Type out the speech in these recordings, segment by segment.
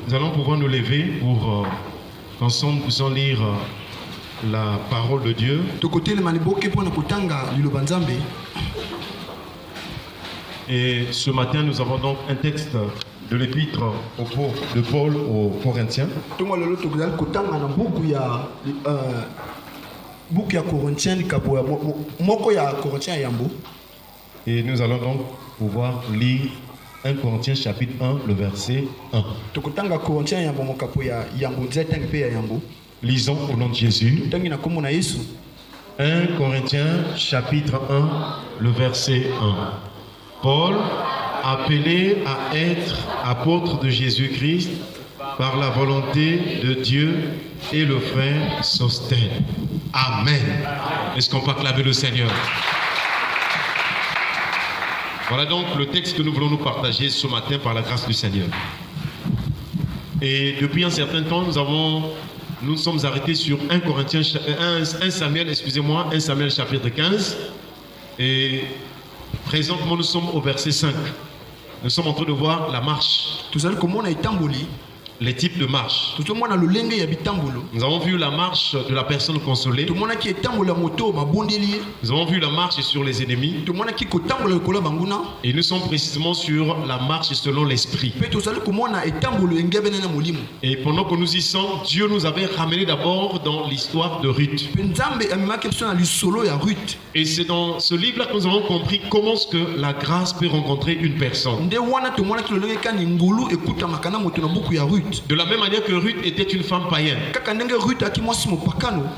Nous allons pouvoir nous lever pour qu'ensemble nous puissions lire la parole de Dieu. Et ce matin, nous avons donc un texte de l'épître de Paul aux Corinthiens. Et nous allons donc pouvoir lire 1 Corinthiens chapitre 1, le verset 1. Lisons au nom de Jésus. 1 Corinthiens chapitre 1, le verset 1. Paul, appelé à être apôtre de Jésus-Christ par la volonté de Dieu, et le frère Sosthène. Amen. Est-ce qu'on peut acclamer le Seigneur? Voilà donc le texte que nous voulons nous partager ce matin par la grâce du Seigneur. Et depuis un certain temps, nous sommes arrêtés sur 1 Samuel chapitre 15. Et présentement, nous sommes au verset 5. Nous sommes en train de voir la marche. Les types de marche. Nous avons vu la marche de la personne consolée. Nous avons vu la marche sur les ennemis. Et nous sommes précisément sur la marche selon l'esprit. Et pendant que nous y sommes, Dieu nous avait ramené d'abord dans l'histoire de Ruth. Et c'est dans ce livre-là que nous avons compris comment est-ce que la grâce peut rencontrer une personne. De la même manière que Ruth était une femme païenne,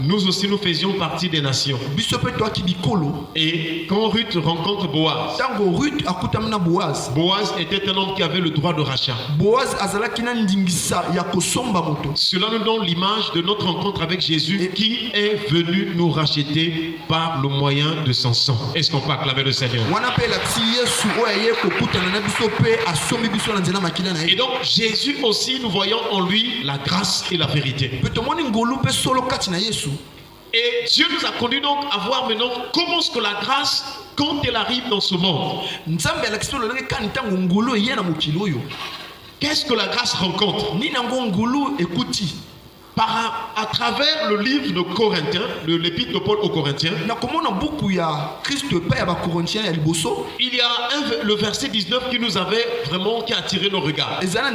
nous aussi nous faisions partie des nations. Et quand Ruth rencontre Boaz, Boaz était un homme qui avait le droit de rachat. Cela nous donne l'image de notre rencontre avec Jésus qui est venu nous racheter par le moyen de son sang. Est-ce qu'on peut acclamer le Seigneur? Et donc Jésus aussi, nous voyons en lui la grâce et la vérité. Et Dieu nous a conduit donc à voir maintenant comment est-ce que la grâce, quand elle arrive dans ce monde, qu'est-ce que la grâce rencontre? À travers le livre de Corinthiens, l'épître de Paul aux Corinthiens, il y a le verset 19 qui nous avait vraiment attiré nos regards. Là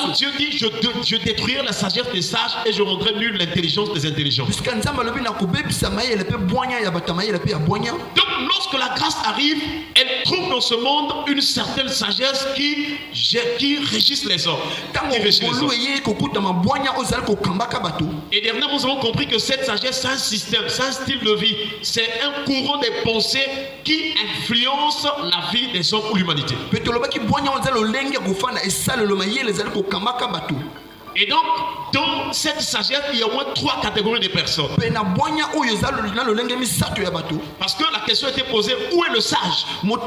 où Dieu dit je détruirai la sagesse des sages et je rendrai nulle l'intelligence des intelligents. Donc lorsque la grâce arrive, elle trouve dans ce monde une certaine sagesse qui régisse les hommes. Et dernièrement, nous avons compris que cette sagesse, c'est un système, c'est un style de vie, c'est un courant des pensées qui influence la vie des hommes ou l'humanité. Et donc, dans cette sagesse, il y a au moins 3 catégories de personnes. Parce que la question était posée, où est le sage? Où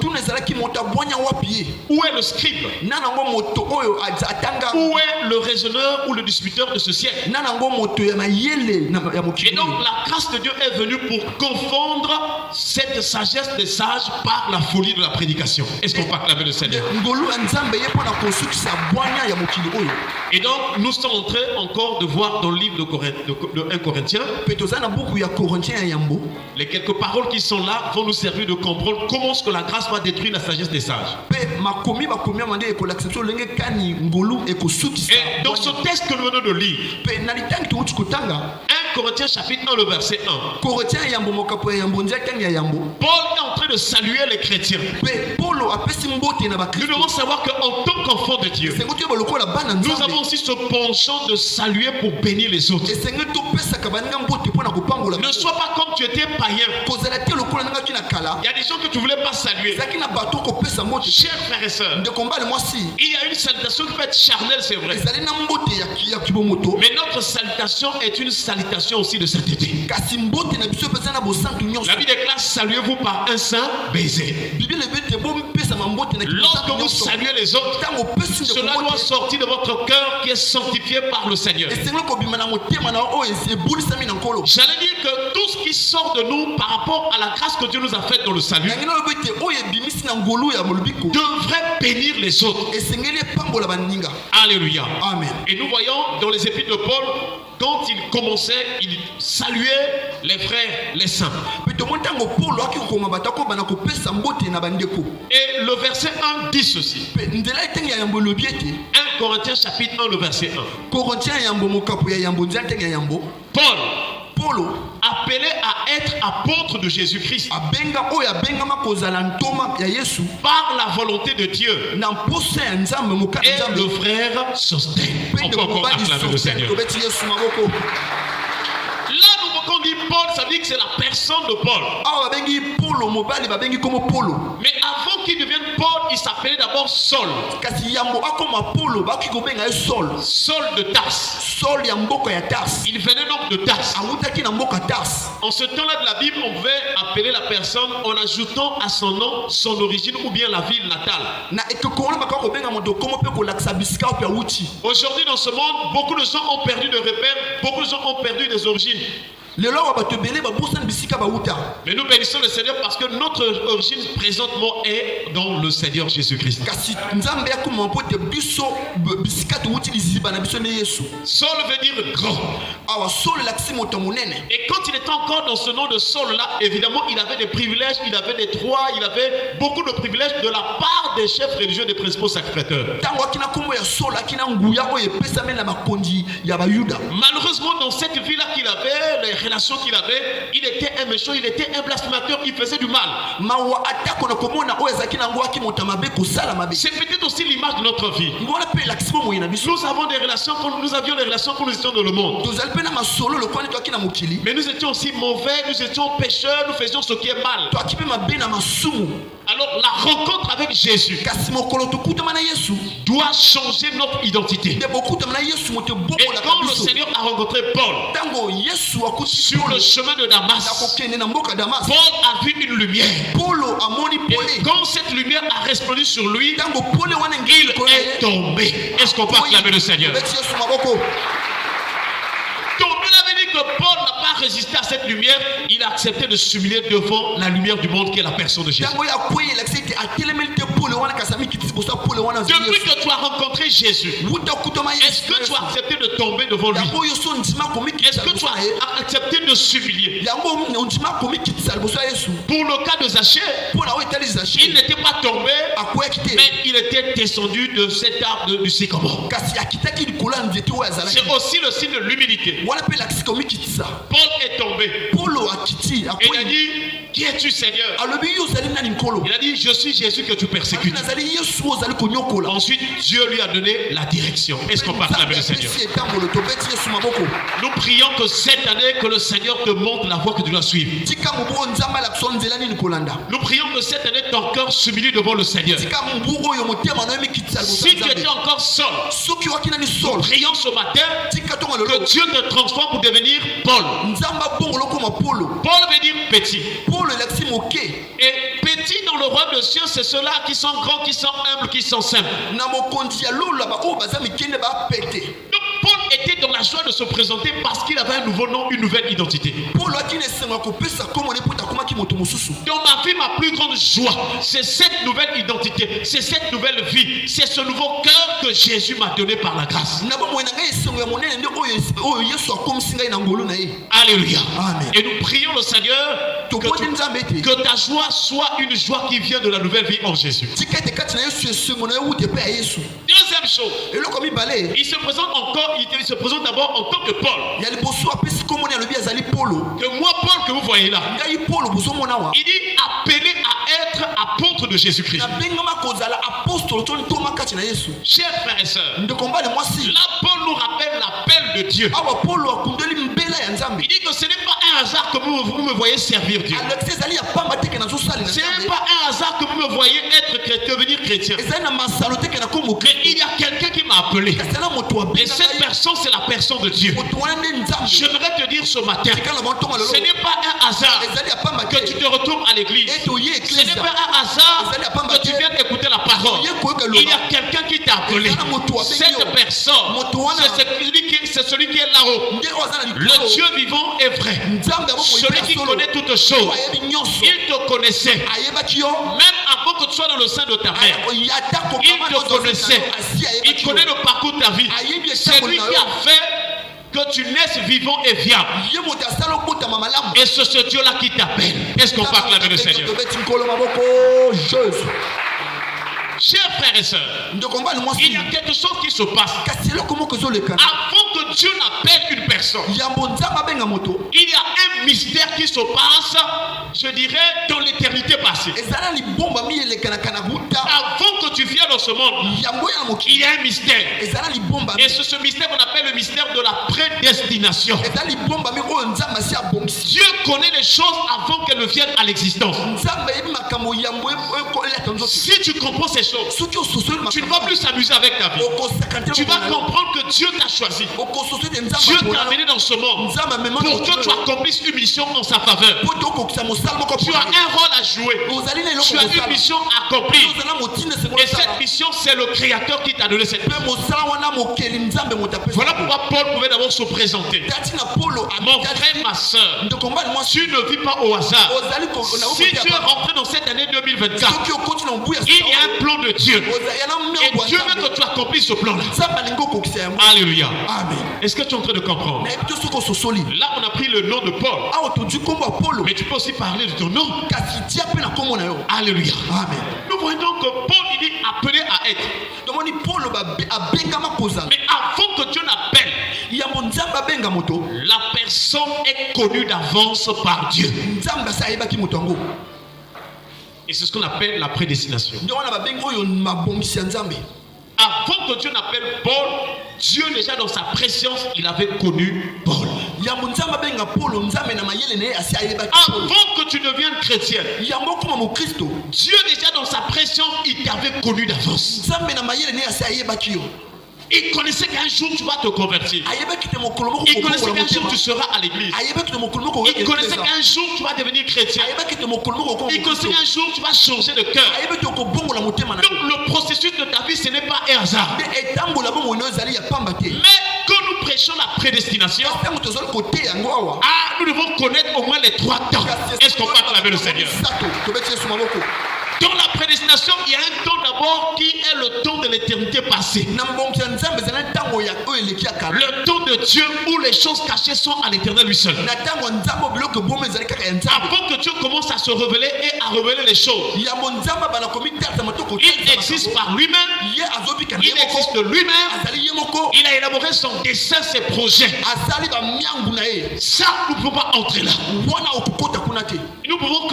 est le scribe? Où est le raisonneur ou le disputeur de ce siècle? Et donc, la grâce de Dieu est venue pour confondre cette sagesse des sages par la folie de la prédication. Est-ce qu'on peut acclamer le Seigneur? Et donc, nous sommes en train encore de voir dans le livre de 1 Corinthiens, les quelques paroles qui sont là vont nous servir de comprendre comment est-ce que la grâce va détruire la sagesse des sages. Et dans ce texte que nous venons de lire, 1 Corinthiens chapitre 1, le verset 1, Paul est en train de saluer les chrétiens. Nous devons savoir qu'en tant qu'enfant de Dieu, nous avons aussi ce penchant de saluer pour bénir les autres. Ne sois pas comme tu étais païen. Il y a des gens que tu ne voulais pas saluer. Chers frères et sœurs, il y a une salutation qui peut être charnelle, c'est vrai. Mais notre salutation est une salutation aussi de sainteté. La Bible déclare: saluez-vous par un saint un baiser. Lorsque vous saluez les autres, cela doit sortir de votre cœur qui est sanctifié par le Seigneur. J'allais dire que tout ce qui sort de nous par rapport à la grâce que Dieu nous a faite dans le salut devrait bénir les autres. Alléluia. Amen. Et nous voyons dans les épîtres de Paul, quand il commençait, il saluait les frères, les saints. Et le verset 1 dit ceci. 1 Corinthiens chapitre 1, le verset 1. Paul, appelé à être apôtre de Jésus-Christ par la volonté de Dieu, et le frère Sostène. On peut encore acclamer le Seigneur. Là, quand on dit Paul, ça veut dire que c'est la personne de Paul. Mais avant qu'il devienne Paul, il s'appelait d'abord Saul. Saul de Tarse. Il venait donc de Tarse. En ce temps-là de la Bible, on pouvait appeler la personne en ajoutant à son nom son origine ou bien la ville natale. Aujourd'hui dans ce monde, beaucoup de gens ont perdu de repères, beaucoup de gens ont perdu des origines. Mais nous bénissons le Seigneur parce que notre origine présentement est dans le Seigneur Jésus-Christ. Saul veut dire grand. Et quand il était encore dans ce nom de Saul là, évidemment il avait des privilèges, il avait des droits, il avait beaucoup de privilèges de la part des chefs religieux, des principaux sacrificateurs. Malheureusement dans cette vie là qu'il avait, les relations qu'il avait, il était un méchant, il était un blasphémateur, il faisait du mal. C'est peut-être aussi l'image de notre vie. Nous avons des relations, nous avions des relations quand nous étions dans le monde. Mais nous étions aussi mauvais, nous étions pécheurs, nous faisions ce qui est mal. Alors la rencontre avec Jésus doit changer notre identité. Et quand le Seigneur a rencontré Paul sur le chemin de Damas, Paul a vu une lumière. Et quand cette lumière a resplendu sur lui, il est tombé. Est-ce qu'on peut acclamer le Seigneur? Donc, on avait dit que Paul n'a pas résisté à cette lumière, il a accepté de s'humilier devant la lumière du monde qui est la personne de Jésus. Depuis que tu as rencontré Jésus, est-ce que tu as accepté de tomber devant lui? Est-ce que tu as accepté de s'humilier? Pour le cas de Zachée, il n'était pas tombé, mais il était descendu de cet arbre du sycomore. C'est aussi le signe de l'humilité. Paul est tombé. Et il a dit, qui es-tu Seigneur? Il a dit, je suis Jésus que tu persécutes. Ensuite, Dieu lui a donné la direction. Est-ce qu'on peut acclamer le Seigneur? Nous prions que cette année, que le Seigneur te montre la voie que tu dois suivre. Nous prions que cette année, ton cœur s'humilie devant le Seigneur. Si tu étais encore seul, nous prions ce matin que Dieu te transforme pour devenir Paul. Paul veut dire petit. Et petit dans le royaume de Dieu, c'est ceux-là qui sont grands, qui sont humbles, qui sont simples. Donc Paul était dans la joie de se présenter parce qu'il avait un nouveau nom, une nouvelle identité. Dans ma vie, ma plus grande joie, c'est cette nouvelle identité, c'est cette nouvelle vie, c'est ce nouveau cœur que Jésus m'a donné par la grâce. Alléluia. Amen. Et nous prions le Seigneur que ta joie soit une joie qui vient de la nouvelle vie en Jésus. Deuxième chose, il se présente encore, il se présente d'abord en tant que Paul. Que moi, Paul, que vous voyez là, il dit appelé à être apôtre de Jésus-Christ. Chers frères et sœurs, là Paul nous rappelle l'appel de Dieu. Il dit que ce n'est pas un hasard que vous me voyez servir Dieu. Ce n'est pas un hasard que vous me voyez être chrétien, devenir chrétien. Mais il y a quelqu'un qui m'a appelé. Et cette personne, c'est la personne de Dieu. J'aimerais te dire ce matin, ce n'est pas un hasard que tu te retrouves à l'église. Ce n'est pas un hasard que tu viens écouter la parole. Il y a quelqu'un qui t'a appelé. Cette personne, c'est celui qui est là-haut. Le Dieu vivant est vrai. Celui qui connaît toutes choses. Il te connaissait. Même avant que tu sois dans le sein de ta mère. Il te connaissait. Il connaît le parcours de ta vie. C'est lui qui a fait que tu naisses vivant et viable. Et c'est ce Dieu-là qui t'appelle. Est-ce qu'on peut acclamer le Seigneur? Chers frères et sœurs, il y a quelque chose qui se passe. Avant que Dieu n'appelle une personne, il y a un mystère qui se passe, je dirais, dans l'éternité passée. Avant que tu viennes dans ce monde, il y a un mystère. Et c'est ce mystère qu'on appelle le mystère de la prédestination. Dieu connaît les choses avant qu'elles ne viennent à l'existence. Si tu comprends ces choses, tu ne vas plus s'amuser avec ta vie. Tu vas comprendre que Dieu t'a choisi. Dieu t'a amené dans ce monde pour que tu accomplisses une mission en sa faveur. Tu as un rôle à jouer. Tu as une mission à accomplir. Et cette mission, c'est le Créateur qui t'a donné cette mission. Voilà pourquoi Paul pouvait d'abord se présenter. Mon frère, ma soeur, tu ne vis pas au hasard. Si tu es rentré dans cette année 2024, il y a un plan de Dieu. Et Dieu veut que tu accomplisses ce plan-là. Alléluia. Est-ce que tu es en train de comprendre? Là, on a pris le nom de Paul. Mais tu peux aussi parler de ton nom. Alléluia. Nous voyons donc que Paul, il dit appelé à être. Mais avant que Dieu n'appelle, la personne est connue d'avance par Dieu. Et c'est ce qu'on appelle la prédestination. Avant que Dieu n'appelle Paul, Dieu déjà dans sa préscience, il avait connu Paul. Avant que tu deviennes chrétien, Dieu déjà dans sa préscience, il t'avait connu d'avance. Il connaissait qu'un jour tu vas te convertir. Il connaissait qu'un jour tu seras à l'église. Il connaissait qu'un jour tu vas devenir chrétien. Il connaissait qu'un jour tu vas changer de cœur. Donc le processus de ta vie, ce n'est pas un hasard. Mais quand nous prêchons la prédestination, nous devons connaître au moins les 3 temps. Est-ce qu'on peut acclamer le Seigneur? Dans la prédestination, il y a un temps d'abord qui est le temps de l'éternité passée. Le temps de Dieu où les choses cachées sont à l'éternel lui seul. Avant que Dieu commence à se révéler et à révéler les choses, il existe par lui-même. Il existe lui-même. Il a élaboré son dessein, ses projets. Ça, nous ne pouvons pas entrer là. Nous pouvons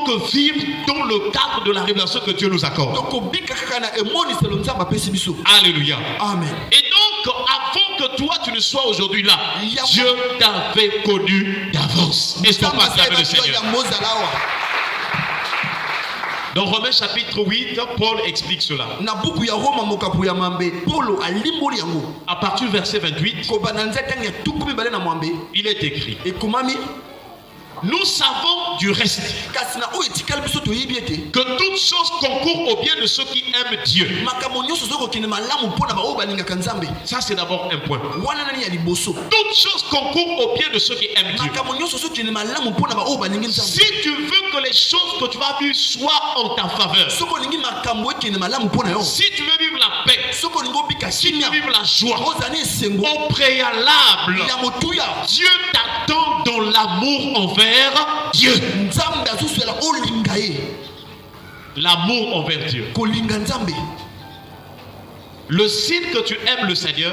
que vivre dans le cadre de la révélation que Dieu nous accorde. Alléluia. Amen. Et donc, avant que toi tu ne sois aujourd'hui là, Dieu t'avait connu d'avance. Est-ce qu'on passe avec le Seigneur? Dans Romains chapitre 8, Paul explique cela. À partir du verset 28, il est écrit: nous savons du reste que toutes choses concourent au bien de ceux qui aiment Dieu. Ça, c'est d'abord un point. Toutes choses concourent au bien de ceux qui aiment Dieu. Si tu veux que les choses que tu vas vivre soient en ta faveur, si tu veux vivre la paix, si tu veux vivre la joie, au préalable, Dieu t'attend dans l'amour envers Dieu. L'amour envers Dieu. Le signe que tu aimes le Seigneur,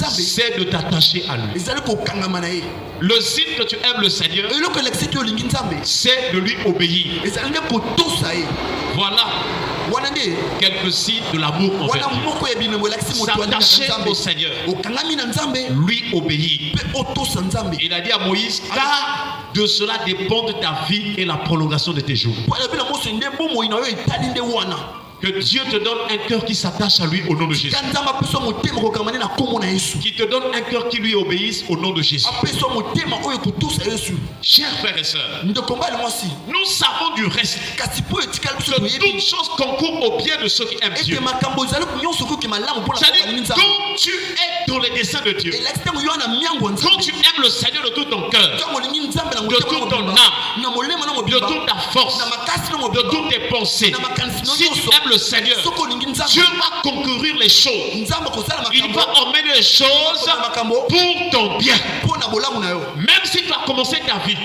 c'est de t'attacher à lui. Le signe que tu aimes le Seigneur, c'est de lui obéir. Voilà quelques signes de l'amour envers Dieu. S'attacher au Seigneur, lui obéir. Il a dit à Moïse: car de cela dépend ta vie et la prolongation de tes jours. Que Dieu te donne un cœur qui s'attache à lui au nom de Jésus. Qui te donne un cœur qui lui obéisse au nom de Jésus. Chers frères et sœurs, nous savons du reste que toutes choses concourent au bien de ceux qui aiment Dieu. C'est-à-dire, quand tu es dans les desseins de Dieu, quand tu aimes le Seigneur de tout ton cœur, de toute ton âme, de toute ta force, de toutes tes pensées, si tu aimes le Seigneur, Dieu va concourir les choses. Il va emmener les choses pour ton bien. Même si tu as commencé ta vie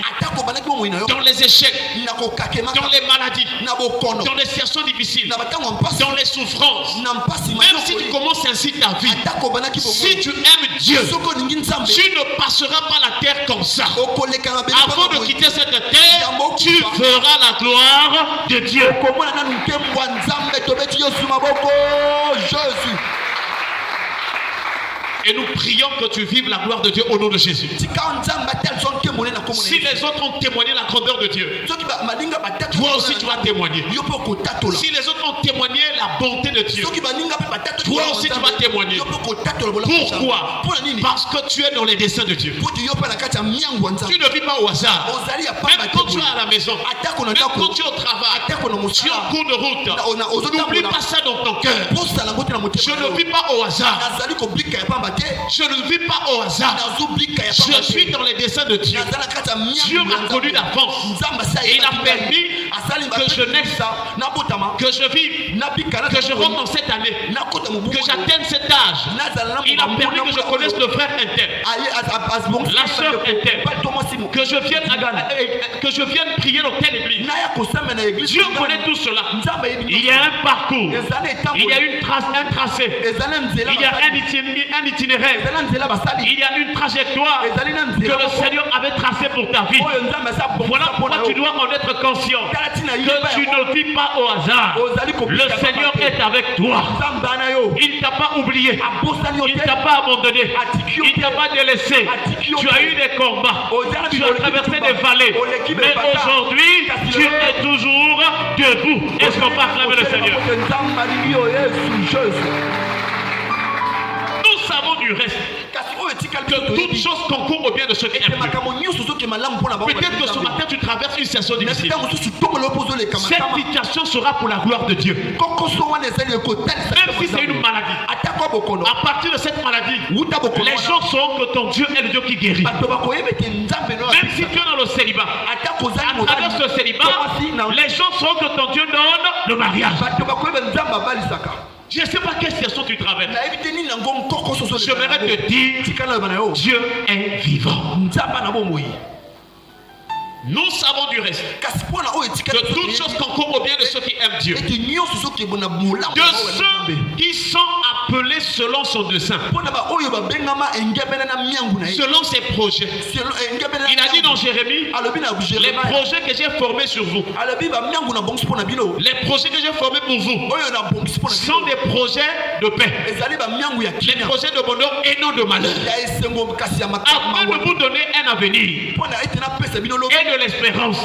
dans les échecs, dans les maladies, dans les situations difficiles, dans les souffrances, même si tu commences ainsi ta vie, si tu aimes Dieu, tu ne passeras pas la terre comme ça. Avant de quitter cette terre, tu feras la gloire de Dieu. Et nous prions que tu vives la gloire de Dieu au nom de Jésus. Si les autres ont témoigné la grandeur de Dieu, toi aussi tu vas témoigner. Si les autres ont témoigné la bonté de Dieu, toi aussi tu vas témoigner. Pourquoi? Parce que tu es dans les desseins de Dieu. Tu ne vis pas au hasard. Même quand tu es à la maison, même quand tu es au travail, tu es en cours de route, n'oublie pas ça dans ton cœur. Je ne vis pas au hasard. Je ne vis pas au hasard. Je suis dans les desseins de Dieu. Dieu m'a connu d'avance. Et il a permis que je naisse, que je vive, que je rentre dans cette année, que j'atteigne cet âge. Il a permis que je connaisse le frère interne, la sœur interne, que je vienne prier dans telle église. Dieu connaît tout cela. Il y a un parcours, il y a un tracé, il y a un itinéraire, il y a une trajectoire que le Seigneur avait tracée pour ta vie. Voilà pourquoi tu dois en être conscient, que tu ne vis pas au hasard. Le Seigneur est avec toi. Il ne t'a pas oublié, il ne t'a pas abandonné, il ne t'a pas délaissé. Tu as eu des combats, tu as traversé des vallées, mais aujourd'hui tu es toujours debout. Est-ce qu'on peut acclamer le Seigneur? Nous savons du reste que toutes choses concourent au bien de ceux qui aiment Dieu. Peut-être que ce matin tu traverses une situation difficile. Cette situation sera pour la gloire de Dieu. Même si c'est une maladie, à partir de cette maladie, les gens sauront que ton Dieu est le Dieu qui guérit. Même si tu es dans le célibat, à travers ce célibat, les gens sauront que ton Dieu donne le mariage. Je ne sais pas quelle situation tu traverses. J'aimerais te dire, Dieu est vivant. Nous savons du reste que toutes choses concourent au bien de ceux qui aiment Dieu, de ceux qui sont appelés selon son dessein, selon ses projets. Il a dit dans Jérémie, les projets que j'ai formés sur vous, les projets que j'ai formés pour vous sont des projets de paix, les projets de bonheur et non de malheur, afin de vous donner un avenir et de l'espérance.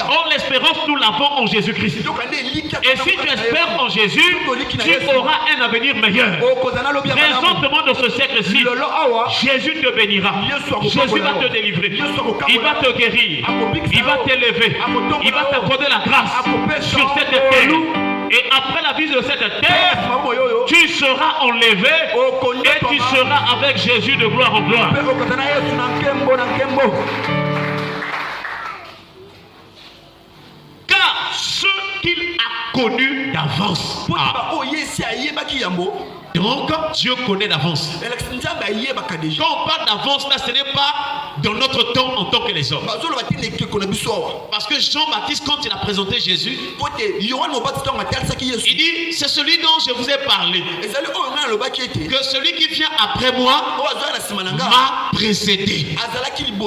Or l'espérance nous l'avons en Jésus-Christ. Et si tu espères en Jésus, tu auras un avenir meilleur. Présentement dans ce siècle-ci, Jésus te bénira. Jésus va te délivrer. Il va te guérir. Il va t'élever. Il va t'accorder la grâce sur cette terre. Et après la vie de cette terre, tu seras enlevé et tu seras avec Jésus de gloire en gloire. Car ce qu'il a connu d'avance. Donc Dieu connaît d'avance. Quand on parle d'avance, là ce n'est pas dans notre temps en tant que les hommes. Parce que Jean-Baptiste, quand il a présenté Jésus, il dit, c'est celui dont je vous ai parlé, que celui qui vient après moi m'a précédé,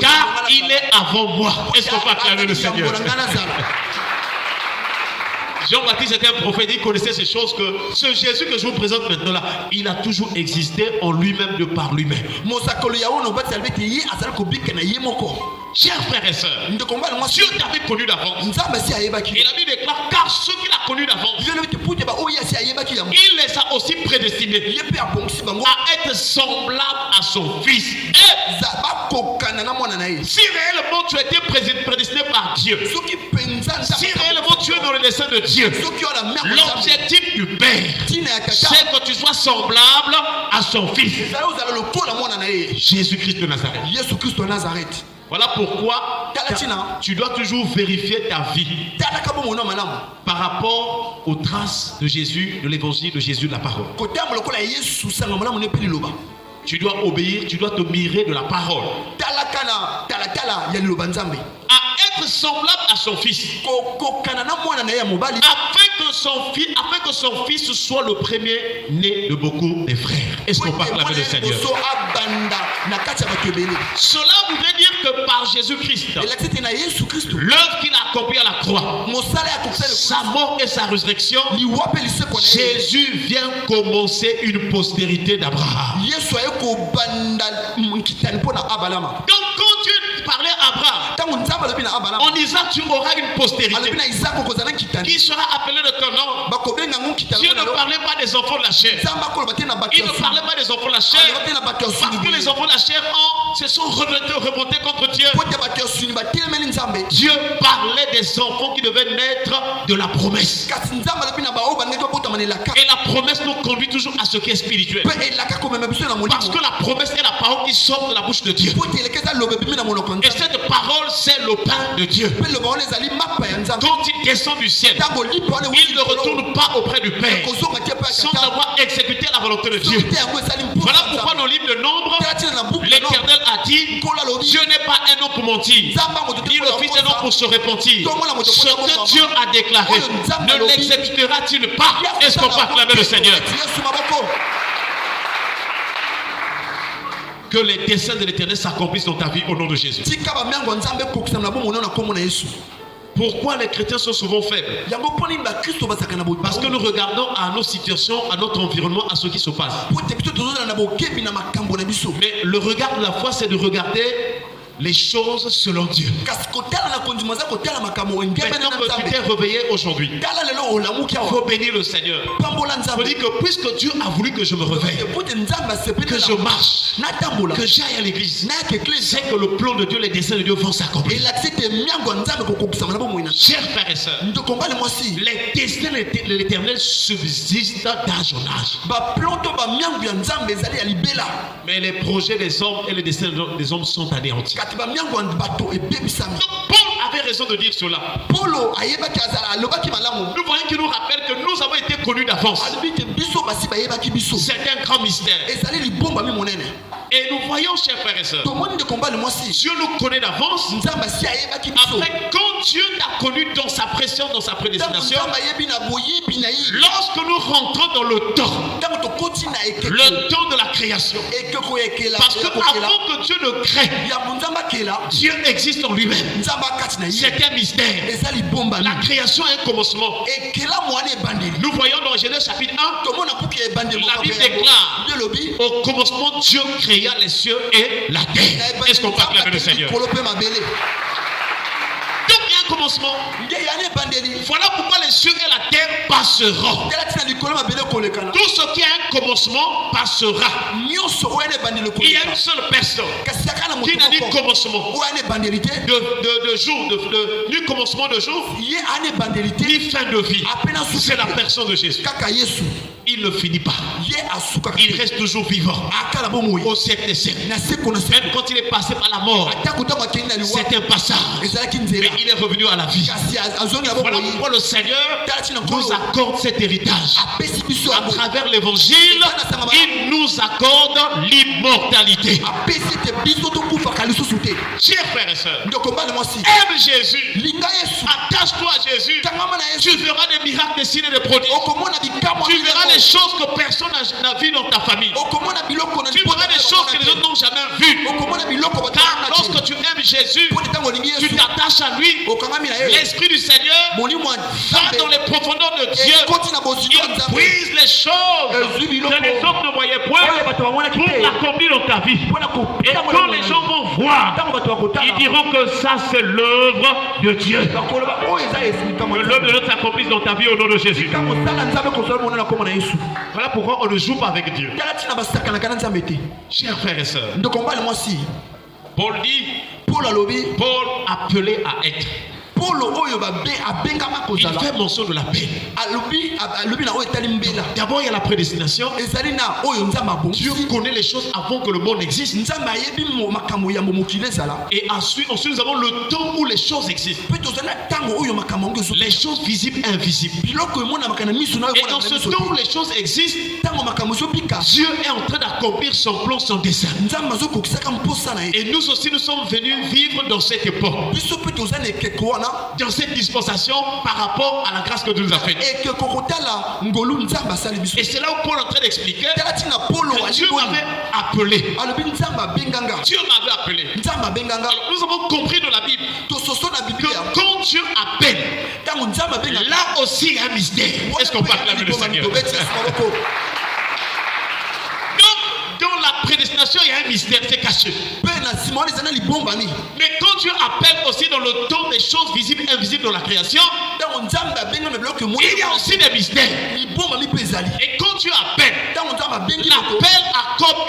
car il est avant moi. Est-ce qu'on peut acclamer le Seigneur? Jean-Baptiste était un prophète, il connaissait ces choses que ce Jésus que je vous présente maintenant là, il a toujours existé en lui-même de par lui-même. Chers frères et sœurs, Dieu t'avait connu d'avance. Il a mis déclare car ceux qu'il a connus d'avance, il les a aussi prédestinés à être semblables à son Fils. Si réellement tu as été prédestiné par Dieu, si réellement tu es dans le dessein de Dieu, l'objectif du Père, c'est que tu sois semblable à son Fils, Jésus-Christ de Nazareth. Voilà pourquoi tu dois toujours vérifier ta vie par rapport aux traces de Jésus, de l'évangile de Jésus, de la parole. Tu dois obéir, tu dois te mirer de la parole. À être semblable à son Fils, afin que son Fils soit le premier né de beaucoup de frères. Est-ce qu'on peut acclamer le Seigneur? Cela voudrait dire que par Jésus-Christ, l'œuvre qu'il a accomplie à la croix, sa mort et sa résurrection, Jésus vient commencer une postérité d'Abraham. Donc quand Dieu parlait à Abraham, en Isaac tu auras une postérité qui sera appelée de ton nom. Dieu ne parlait pas des enfants de la chair. Il ne parlait pas des enfants de la chair parce que les enfants de la chair se sont remontés contre Dieu. Dieu parlait des enfants qui devaient naître de la promesse. Et la promesse nous conduit toujours à ce qui est spirituel. Parce que la promesse est la parole qui sort de la bouche de Dieu. Et cette parole, c'est le pain de Dieu. Quand il descend du ciel, il ne retourne pas auprès du Père sans avoir exécuté la volonté de Dieu. Voilà pourquoi dans le livre de Nombre, l'Éternel a dit: Dieu n'est pas un homme pour mentir, ni le Fils d'un homme pour se repentir. Ce que Dieu a déclaré, ne l'exécutera-t-il pas? Est-ce qu'on peut acclamer le Seigneur? Que les desseins de l'Éternel s'accomplissent dans ta vie au nom de Jésus. Pourquoi les chrétiens sont souvent faibles? Parce que nous regardons à nos situations, à notre environnement, à ce qui se passe. Mais le regard de la foi, c'est de regarder les choses selon Dieu. Maintenant que tu t'es réveillé aujourd'hui, il faut bénir le Seigneur. Il faut dire que puisque Dieu a voulu que je me réveille, que je marche, que j'aille à l'église, c'est que le plan de Dieu, les desseins de Dieu vont s'accomplir. Chers frères et sœurs, les desseins de l'Éternel subsistent d'âge en âge. Mais les projets des hommes et les desseins des hommes sont anéantis. Donc Paul avait raison de dire cela. Nous voyons qu'il nous rappelle que nous avons été connus d'avance. C'est un grand mystère. Et nous voyons, chers frères et sœurs, Dieu nous connaît d'avance. Après, quand Dieu t'a connu dans sa préscience, dans sa prédestination, lorsque nous rentrons dans le temps de la création, parce que avant que Dieu ne crée, Dieu existe en lui-même. C'est un mystère. La création a un commencement. Nous voyons dans Genèse chapitre 1, la Bible déclare: au commencement, Dieu créa les cieux et la terre. Est-ce qu'on peut acclamer le Seigneur? Donc il y a un commencement. Voilà pourquoi les cieux et la terre passeront. Tout ce qui a un commencement passera. Il y a une seule personne qui n'a ni commencement de jour, ni commencement de jour, ni fin de vie. C'est la personne de Jésus. Il ne finit pas. Il reste toujours vivant au siècle des siècles. Même quand il est passé par la mort, c'est un passage, mais il est revenu à la vie. Voilà pourquoi le Seigneur nous accorde cet héritage. À travers l'évangile, il nous accorde l'immortalité. Chers frères et sœurs, aime Jésus, attache-toi à Jésus. Tu verras des miracles, des signes et des prodiges. Tu verras des choses que personne n'a vues dans ta famille. Tu verras des choses que les autres n'ont jamais vues. Car lorsque tu aimes Jésus, tu t'attaches à lui, l'Esprit du Seigneur va dans les profondeurs de Dieu. Il brise les choses que les autres ne voyaient point pour l'accomplir dans ta vie. Et quand les gens vont voir, ils diront que ça c'est l'œuvre de Dieu. Que l'œuvre de Dieu s'accomplisse dans ta vie au nom de Jésus. Voilà pourquoi on ne joue pas avec Dieu. Chers frères et sœurs, Paul dit, Paul appelé à être. Il fait mention de la paix. D'abord, il y a la prédestination. Dieu connaît les choses avant que le monde existe. Et ensuite, nous avons le temps où les choses existent. Les choses visibles et invisibles. Et dans ce temps où les choses existent, Dieu est en train d'accomplir son plan, son dessein. Et nous aussi, nous sommes venus vivre dans cette époque, dans cette dispensation par rapport à la grâce que Dieu nous a faite. Et c'est là où Paul est en train d'expliquer que Dieu m'avait appelé. Dieu m'avait appelé. Alors, nous avons compris de la Bible que quand Dieu appelle, là aussi il y a un mystère. Est-ce qu'on peut acclamer le Seigneur? Dans la prédestination, il y a un mystère, c'est caché. Mais quand Dieu appelle aussi dans le temps des choses visibles et invisibles dans la création, il y a aussi des mystères. Et quand Dieu appelle, l'appel a comme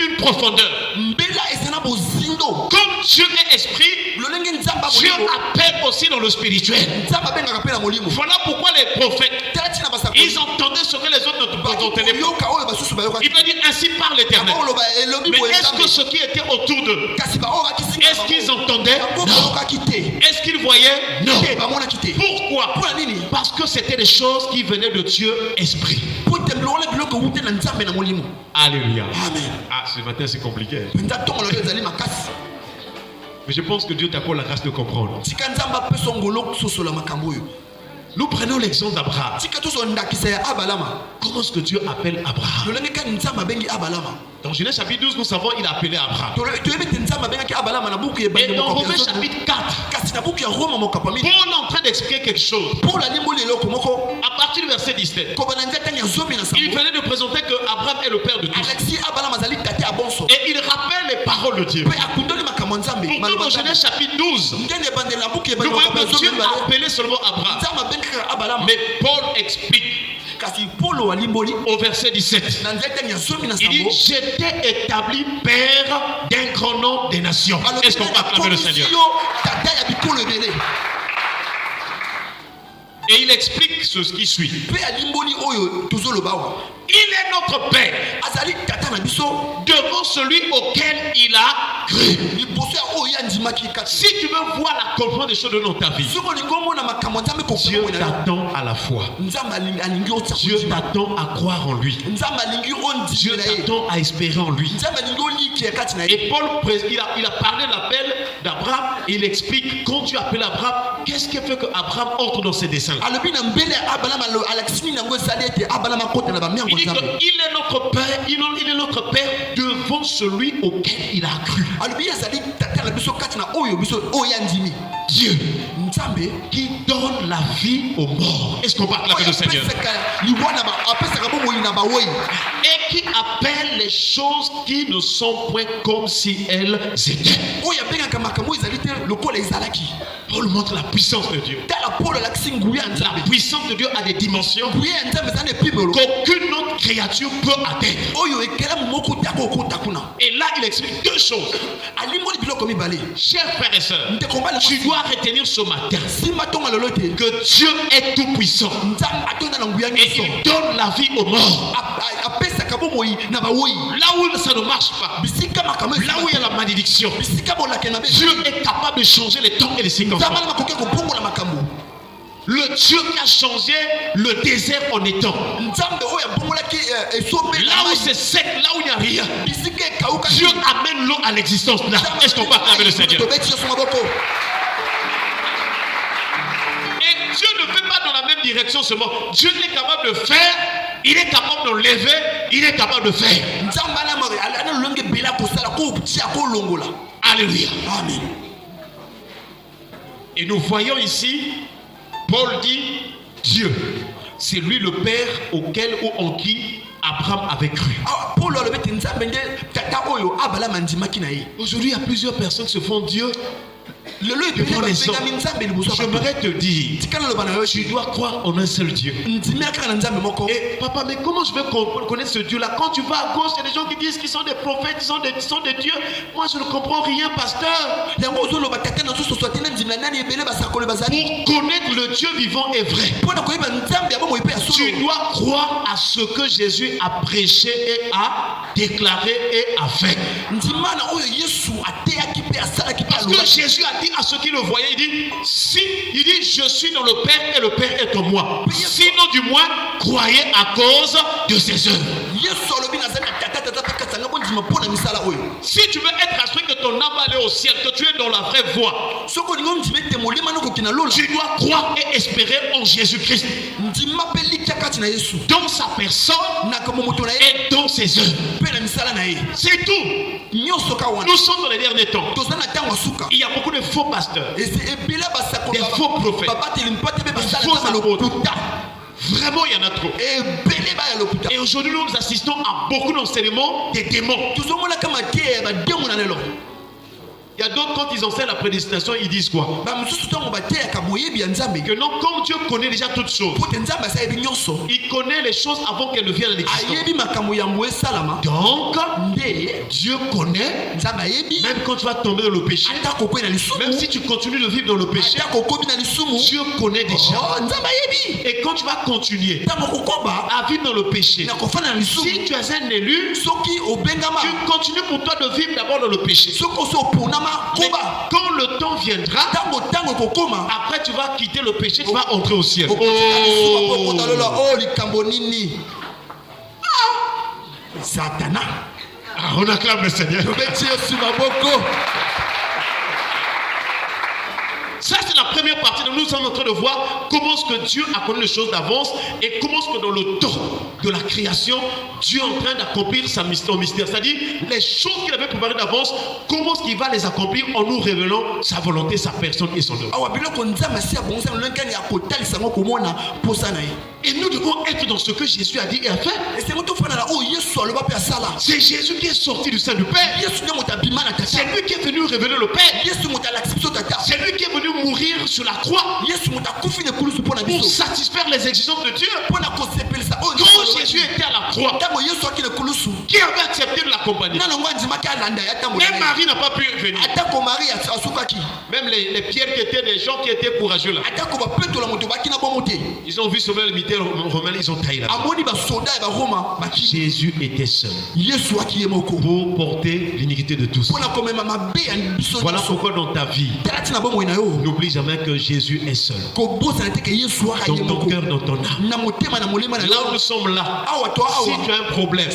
une profondeur. Comme Dieu est esprit, Dieu appelle aussi dans le spirituel. Voilà pourquoi les prophètes, ils entendaient ce que les autres ne entendaient pas. Il veut dire ainsi par l'Éternel. Mais est-ce que ceux qui étaient autour d'eux, est-ce qu'ils entendaient? Non. Est-ce qu'ils voyaient? Non. Pourquoi? Parce que c'était des choses qui venaient de Dieu esprit. Alléluia. Amen. Ah, ce matin c'est compliqué. Mais je pense que Dieu t'accorde la grâce de comprendre. Nous prenons l'exemple d'Abraham. Comment est-ce que Dieu appelle Abraham? Dans Genèse chapitre 12, nous savons qu'il a appelé Abraham. Et dans Romains chapitre 4, Paul est en train d'expliquer quelque chose. À partir du verset 17, il venait de présenter que Abraham est le père de tous. Et il rappelle les paroles de Dieu. Pourtant dans Genèse chapitre 12, nous voyons que Dieu a appelé seulement Abraham. Mais Paul explique au verset 17. Il dit, j'étais établi père d'un grand nombre des nations. Est-ce qu'on peut acclamer le Seigneur? Et il explique ce qui suit. Il est notre Père devant celui auquel il a cru. Si tu veux voir la comprendre des choses de dans ta vie, Dieu t'attend à la foi. Dieu t'attend à croire en lui. Dieu t'attend à espérer en lui. Et Paul, il a parlé de l'appel d'Abraham. Il explique quand Dieu appelle Abraham, qu'est-ce qui fait que Abraham entre dans ses desseins. Il dit qu'il est notre Père, il est notre Père devant celui auquel il a cru. Dieu qui donne la vie aux morts. Est-ce qu'on va acclamer le Seigneur? Et qui appelle les choses qui ne sont point comme si elles étaient. Paul montre la puissance de Dieu. La puissance de Dieu a des dimensions qu'aucune autre créature peut atteindre. Et là, il explique deux choses. Chers frères et sœurs, tu dois retenir ce matin que Dieu est tout puissant et il donne la vie aux morts. Là où ça ne marche pas, là où il y a la malédiction, Dieu est capable de changer les temps et les circonstances. Le Dieu qui a changé le désert en étang. Là où c'est sec, là où il n'y a rien, Dieu amène l'eau à l'existence. Là, est-ce qu'on peut acclamer le Seigneur? Et Dieu ne fait pas dans la même direction seulement. Dieu est capable de faire, il est capable de lever, il est capable de faire. Alléluia. Amen. Et nous voyons ici, Paul dit, Dieu, c'est lui le Père auquel ou en qui Abraham avait cru. Aujourd'hui, il y a plusieurs personnes qui se font Dieu. Devant les hommes. J'aimerais te dire, tu dois croire en un seul Dieu. Et papa, mais comment je vais connaître ce Dieu-là? Quand tu vas à gauche, il y a des gens qui disent qu'ils sont des prophètes, ils sont des dieux. Moi, je ne comprends rien, pasteur. Pour connaître le Dieu vivant et vrai, tu dois croire à ce que Jésus a prêché et a déclaré et a fait. Parce que Jésus a dit à ceux qui le voyaient, il dit, je suis dans le Père et le Père est en moi. Sinon, du moins, croyez à cause de ses œuvres. Si tu veux être assuré que ton âme va aller au ciel, que tu es dans la vraie voie, tu dois croire et espérer en Jésus-Christ, dans sa personne et dans ses œuvres. C'est tout. Nous sommes dans les derniers temps. Il y a beaucoup de faux pasteurs, des faux prophètes, des faux apôtres. Vraiment, il y en a trop. Et aujourd'hui, nous assistons à beaucoup d'enseignements des démons. Il y a d'autres, quand ils enseignent la prédestination, ils disent quoi? Que non, comme Dieu connaît déjà toutes choses, il connaît les choses avant qu'elles ne viennent à l'existence. Donc, Dieu connaît, même quand tu vas tomber dans le péché, même si tu continues de vivre dans le péché, Dieu connaît déjà. Et quand tu vas continuer à vivre dans le péché, si tu es un élu, tu continues pour toi de vivre d'abord dans le péché. Mais quand le temps viendra, après tu vas quitter le péché, tu vas entrer au ciel. Satana. On acclame le Seigneur. Ça, c'est la première partie. Nous sommes en train de voir comment est-ce que Dieu a connu les choses d'avance et comment est-ce que dans le temps de la création, Dieu est en train d'accomplir son mystère. C'est-à-dire, les choses qu'il avait préparées d'avance, comment est-ce qu'il va les accomplir en nous révélant sa volonté, sa personne et son œuvre. Et nous devons être dans ce que Jésus a dit et a fait. C'est Jésus qui est sorti du sein du Père. C'est lui qui est venu révéler le Père. C'est lui qui est venu mourir sur la croix pour satisfaire les exigences de Dieu. Quand Jésus était à la croix, qui avait accepté de l'accompagner? Même Marie n'a pas pu venir. Même les pierres qui étaient des gens qui étaient courageux là, ils ont vu sauver le militaire romain, ils ont trahi là. Jésus était seul pour porter l'iniquité de tous. Voilà pourquoi dans ta vie, n'oublie jamais que Jésus est seul. Dans ton cœur, dans ton âme. Là où nous sommes là, si tu as un problème,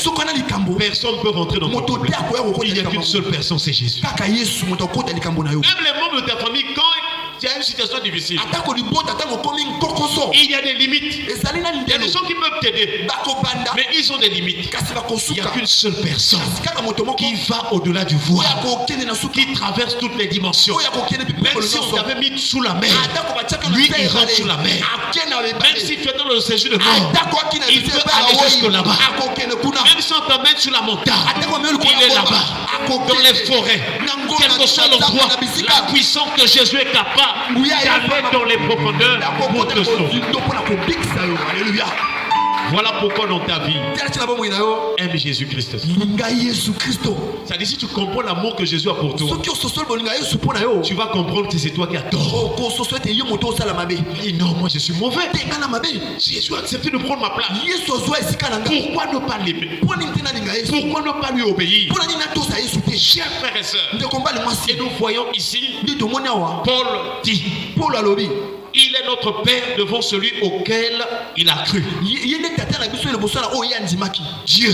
personne ne peut rentrer dans ton problème. Il n'y a qu'une seule personne, c'est Jésus. Même les membres de ta famille, quand il y a une situation difficile, il y a des limites. Il y a des gens qui peuvent t'aider, mais ils ont des limites. Il n'y a qu'une seule personne qui va au-delà du voile, qui traverse toutes les dimensions. Même si on t'avait mis sous la mer, lui il rentre sous la mer. Même si tu es dans le séjour de mort, il peut aller jusque là-bas. Même si on t'emmène sur la montagne, il est là-bas. Dans les forêts, quel que soit l'endroit, la puissance de Jésus est capable d'aller dans les profondeurs pour te sauver. Alléluia. Voilà pourquoi dans ta vie, aime Jésus-Christ. C'est-à-dire, si tu comprends l'amour que Jésus a pour toi, tu vas comprendre que c'est toi qui as tort. Et non, moi je suis mauvais. Jésus a accepté de prendre ma place. Pourquoi ne pas l'aimer? Pourquoi ne pas lui obéir? Chers frères et sœurs, et nous voyons ici, Paul dit, Il est notre Père devant celui auquel il a cru. Dieu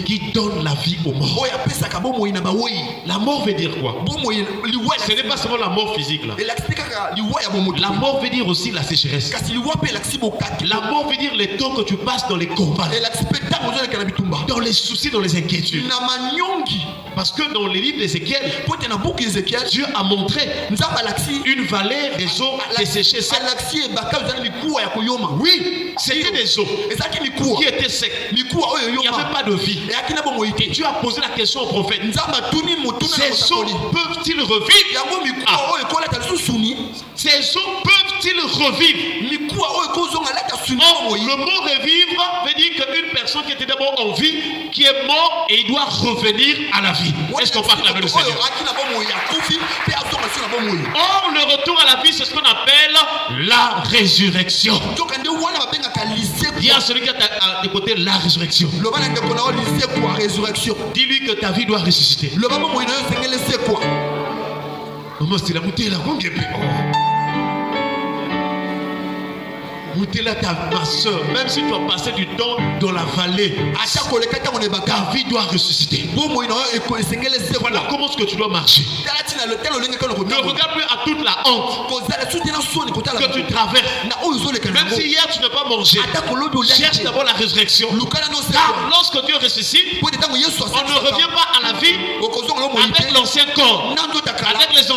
qui donne la vie aux morts. La mort veut dire quoi? Ce n'est pas seulement la mort physique là. La mort veut dire aussi la sécheresse. La mort veut dire les temps que tu passes dans les combats, dans les soucis, dans les inquiétudes. Parce que dans les livres d'Ézéchiel, Dieu a montré une vallée des eaux desséchées. Oui, c'était des eaux qui étaient secs. Il n'y avait pas de vie. Et Dieu a posé la question au prophète. Ces eaux peuvent-ils revivre? Ces eaux peuvent-ils revivre? Or, le mot revivre veut dire qu'une personne qui était d'abord en vie, qui est morte et il doit revenir à la vie. Est-ce qu'on peut acclamer le Seigneur? Or, le retour à la vie, c'est ce qu'on appelle la résurrection. Dis à celui qui est à tes côtés la résurrection. Dis-lui que ta vie doit ressusciter. Moutela, ma soeur, même si tu as passé du temps dans la vallée, ta vie doit ressusciter. Voilà comment est-ce que tu dois marcher. Ne regarde plus à toute la honte que tu traverses. Même si hier tu n'as pas mangé, cherche d'abord la résurrection. Car lorsque Dieu ressuscite, on ne revient pas à la vie avec l'ancien corps, avec les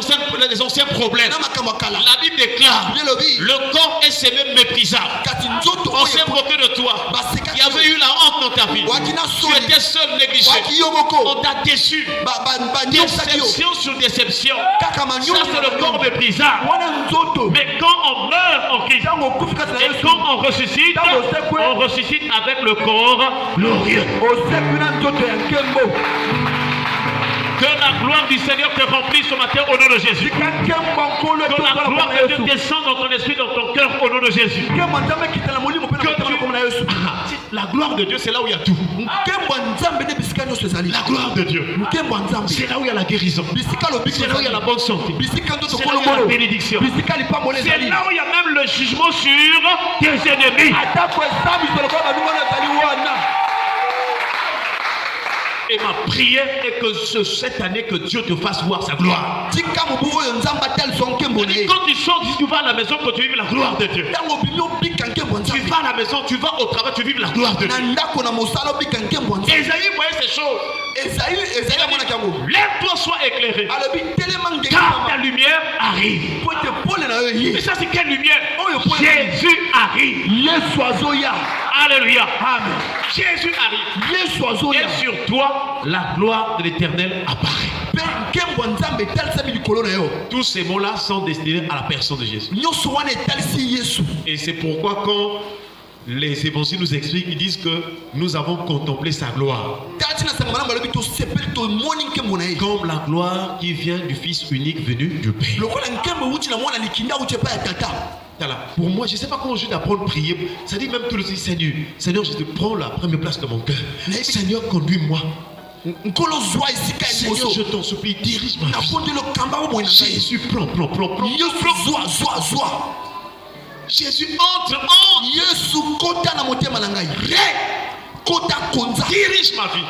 anciens problèmes. La Bible déclare, le corps est ses mêmes méprisés. On s'est moqué de toi. Il y avait eu la honte dans ta vie. Tu étais seul, négligé. On t'a déçu. Déception sur déception. Ça, c'est le corps méprisable. Mais quand on meurt en Christ et quand on ressuscite avec le corps glorieux. Que la gloire du Seigneur te remplisse ce matin au nom de Jésus. Que la gloire de Dieu descende dans ton esprit, dans ton cœur au nom de Jésus. La gloire de Dieu, c'est là où il y a tout. La gloire de Dieu, c'est là où il y a la guérison. C'est là où il y a la bonne santé. C'est là où il y a la bénédiction. C'est là où il y a même le jugement sur tes ennemis. Et ma prière est que cette année, que Dieu te fasse voir sa gloire. Quand tu sors, tu vas à la maison, que tu vives la gloire de Dieu. Tu vas à la maison, tu vas au travail, tu vives la gloire de Dieu. Esaïe voyait ces choses. Lève-toi, sois éclairé. Car ta lumière arrive. Et ça, c'est quelle lumière? Jésus arrive. Alléluia. Amen. Jésus arrive. Et sur toi, la gloire de l'Éternel apparaît. Tous ces mots-là sont destinés à la personne de Jésus. Et c'est pourquoi quand les évangiles nous expliquent, ils disent que nous avons contemplé sa gloire. Comme la gloire qui vient du Fils unique venu du Père. Pour moi, je ne sais pas comment je dois apprendre à prier. Ça dit même tout le temps, Seigneur, je te prends la première place de mon cœur. Seigneur, conduis-moi. Seigneur, je t'en supplie, dirige ma vie. Jésus, prends. Jésus, entre. Dirige ma vie.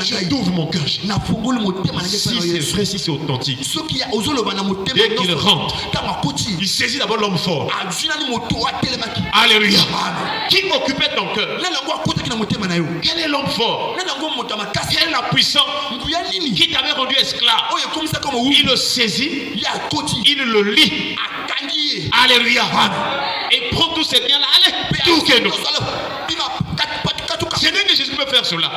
Je t'ouvre mon cœur. Si c'est vrai, si c'est authentique. Dès qu'il rentre, il saisit d'abord l'homme fort. Alléluia. Qui occupait ton cœur? Quel est l'homme fort? Quelle est la puissance qui t'avait rendu esclave? Il le saisit, il le lit. Alléluia. Et prend tous ces biens-là. Allez, tout que nous. C'est vrai que Jésus peut faire cela.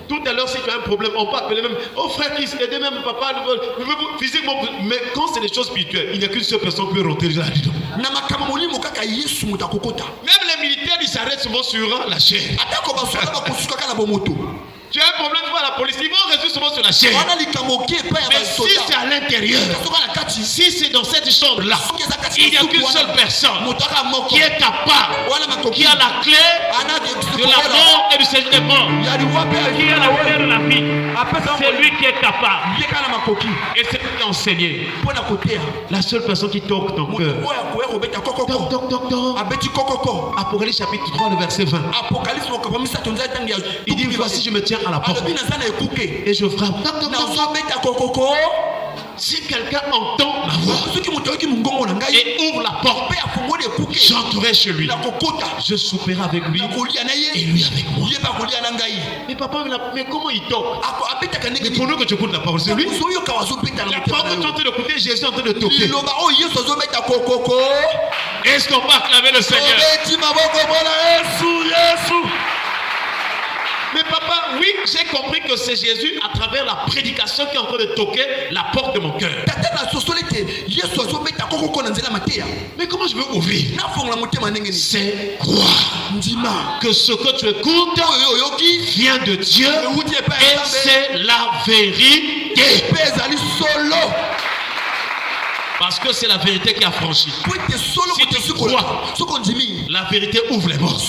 Tout à l'heure, si tu as un problème, on peut appeler même, oh frère, qui aidez même papa, physiquement, mais quand c'est des choses spirituelles, il n'y a qu'une seule personne qui peut rentrer là-dedans. Même les militaires, ils s'arrêtent souvent sur la chair. Tu as un problème devant la police, ils vont résoudre souvent sur la chaîne. Mais si c'est à l'intérieur, si c'est dans cette chambre-là, il n'y a qu'une seule personne qui est capable, qui a la clé de la mort et du Seigneur des morts, qui a la clé de la vie. C'est lui qui est capable. Et c'est lui qui a enseigné. La seule personne qui toque ton cœur. Apocalypse chapitre 3, le verset 20. Il dit, voici je me tiens à la porte et je frappe. Si quelqu'un entend ma voix et ouvre la porte, j'entrerai chez lui. Je souperai avec lui et lui avec moi. Mais papa, mais comment il toque? Mais pendant que tu écoutes la parole, c'est lui. La parole que tu es en train d'écouter, Jésus est en train de toquer. Est-ce qu'on va acclamer le Seigneur? Mais papa, oui, j'ai compris que c'est Jésus à travers la prédication qui est en train de toquer la porte de mon cœur. Mais comment je veux ouvrir? C'est croire que ce que tu écoutes vient de Dieu et c'est la vérité. Parce que c'est la vérité qui a franchi. Si tu crois, la vérité ouvre les portes.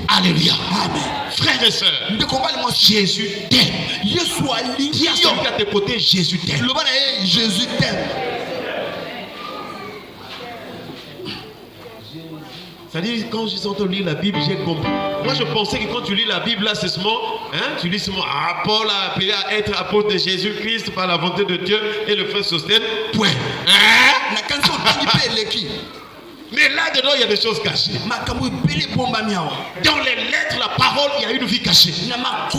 Alléluia. Amen. Frères et sœurs, Jésus t'aime. Dis à celui qui est à tes côtés, Jésus t'aime. Jésus t'aime. C'est-à-dire, quand je suis en train de lire la Bible, j'ai compris. Moi, je pensais que quand tu lis la Bible, là, c'est seulement, tu lis seulement, Paul a appelé à être apôtre de Jésus-Christ par la volonté de Dieu et le frère Sostène. Point. Mais là-dedans, il y a des choses cachées. Dans les lettres, la parole, il y a une vie cachée. Voilà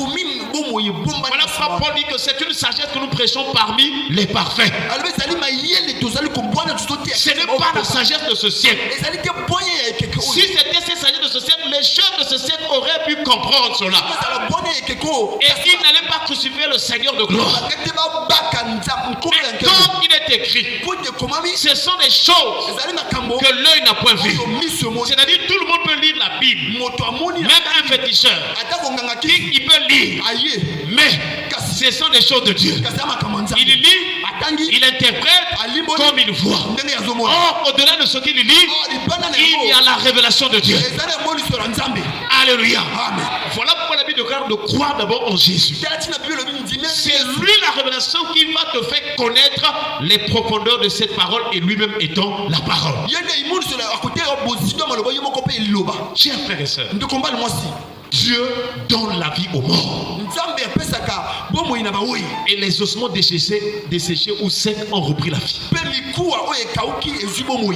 pourquoi Paul dit que c'est une sagesse que nous prêchons parmi les parfaits. Ce n'est pas la sagesse de ce siècle. Si c'était cette sagesse de ce siècle, les chefs de ce siècle auraient pu comprendre cela. Et ils n'allaient pas crucifier le Seigneur de gloire. Mais comme il est écrit, ce sont des choses que l'œil n'a point vu. C'est-à-dire tout le monde peut lire la Bible. Même un féticheur, il peut lire. Mais ce sont des choses de Dieu. Il lit, il interprète comme il voit. Or, au-delà de ce qu'il lit, il y a la révélation de Dieu. Alléluia. Voilà pourquoi la Bible déclare de croire d'abord en Jésus. C'est lui la révélation qui va te faire connaître les profondeurs de cette parole et lui-même étant la parole. Chers frères et sœurs, Dieu donne la vie aux morts. Et les ossements desséchés ou secs ont repris la vie.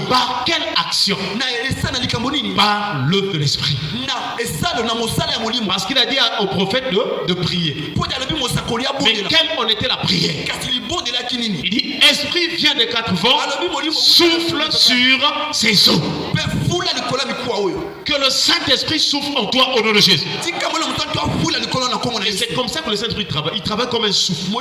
Par quelle action? Par l'œuvre de l'esprit. Parce qu'il a dit au prophète de prier. Mais quelle en était la prière? Il dit, esprit vient des quatre vents, souffle sur ces eaux. Que le Saint-Esprit souffle en toi au nom de Jésus. Et c'est comme ça que le Saint-Esprit travaille. Il travaille comme un souffle.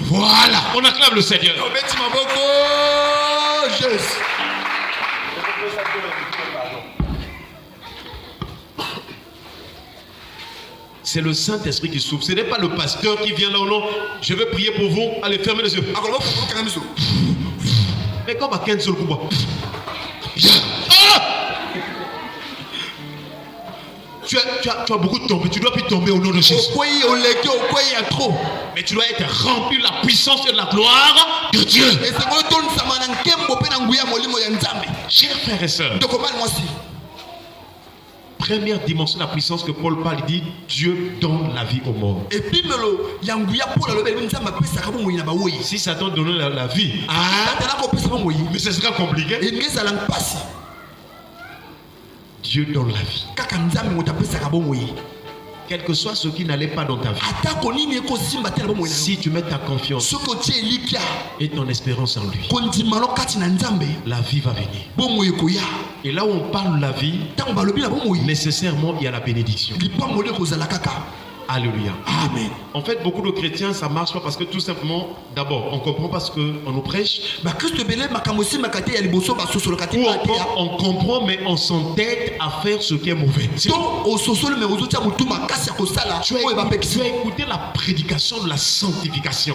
Voilà, on acclame le Seigneur. C'est le Saint-Esprit qui souffle. Ce n'est pas le pasteur qui vient là au nom. Je vais prier pour vous. Allez, fermez les yeux. Mais comme à 15 seul coup. Tu as beaucoup tombé. Tu dois plus tomber au nom de Jésus. Mais tu dois être rempli de la puissance et de la gloire de Dieu. Chers frères et sœurs, première dimension de la puissance que Paul parle, il dit Dieu donne la vie aux morts. Si Satan donnait la vie, mais ce sera compliqué. Dieu donne la vie. Quel que soit ce qui n'allait pas dans ta vie, si tu mets ta confiance et ton espérance en lui, la vie va venir. Et là où on parle de la vie, nécessairement il y a la bénédiction. Alléluia. Amen. En fait, beaucoup de chrétiens, ça ne marche pas parce que tout simplement, d'abord, on ne comprend pas ce qu'on nous prêche. Ou encore, on comprend, mais on s'entête à faire ce qui est mauvais. Tu as écouté la prédication de la sanctification.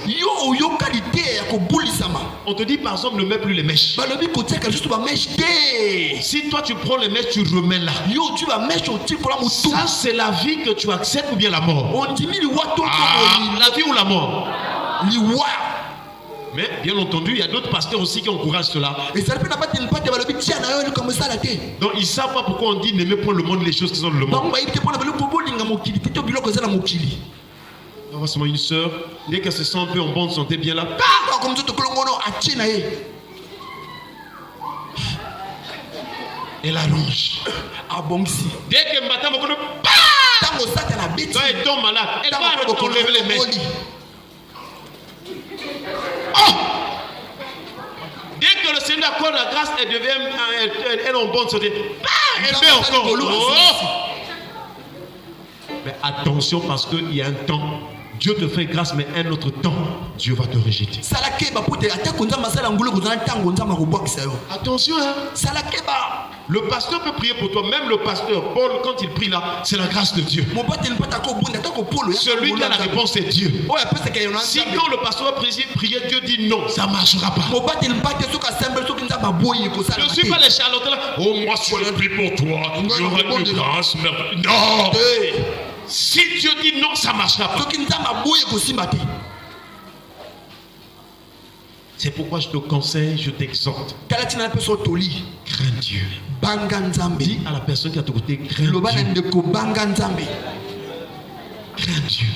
On te dit par exemple, ne mets plus les mèches. Si toi tu prends les mèches, tu remets là. Ça c'est la vie que tu acceptes ou bien la mort? La vie ou la mort? Mais bien entendu, il y a d'autres pasteurs aussi qui encouragent cela. Donc ils ne savent pas pourquoi on dit n'aimez point le monde, les choses qui sont dans le monde. On voit seulement une soeur, dès qu'elle se sent un peu en bonne santé, bien là. Elle allonge. Dès que le matin, quand elle tombe malade, elle va enlever les mains. Oh! Dès que le Seigneur accorde la grâce, elle devient elle est en bonne santé. Elle fait encore. Oh! Mais attention parce qu'il y a un temps. Dieu te fait grâce, mais un autre temps, Dieu va te rejeter. Attention, hein? Le pasteur peut prier pour toi. Même le pasteur, Paul, quand il prie là, c'est la grâce de Dieu. Celui qui a la réponse, c'est Dieu. Si quand le pasteur va prier, Dieu dit non, ça ne marchera pas. Je ne suis pas les charlatans là. Oh, moi, si je prie pour toi, j'aurai une grâce. Non! Si Dieu dit non, ça ne marchera pas. C'est pourquoi je te conseille, je t'exhorte. Crains Dieu. Dis à la personne qui a à côté, crains Dieu. Crains Dieu.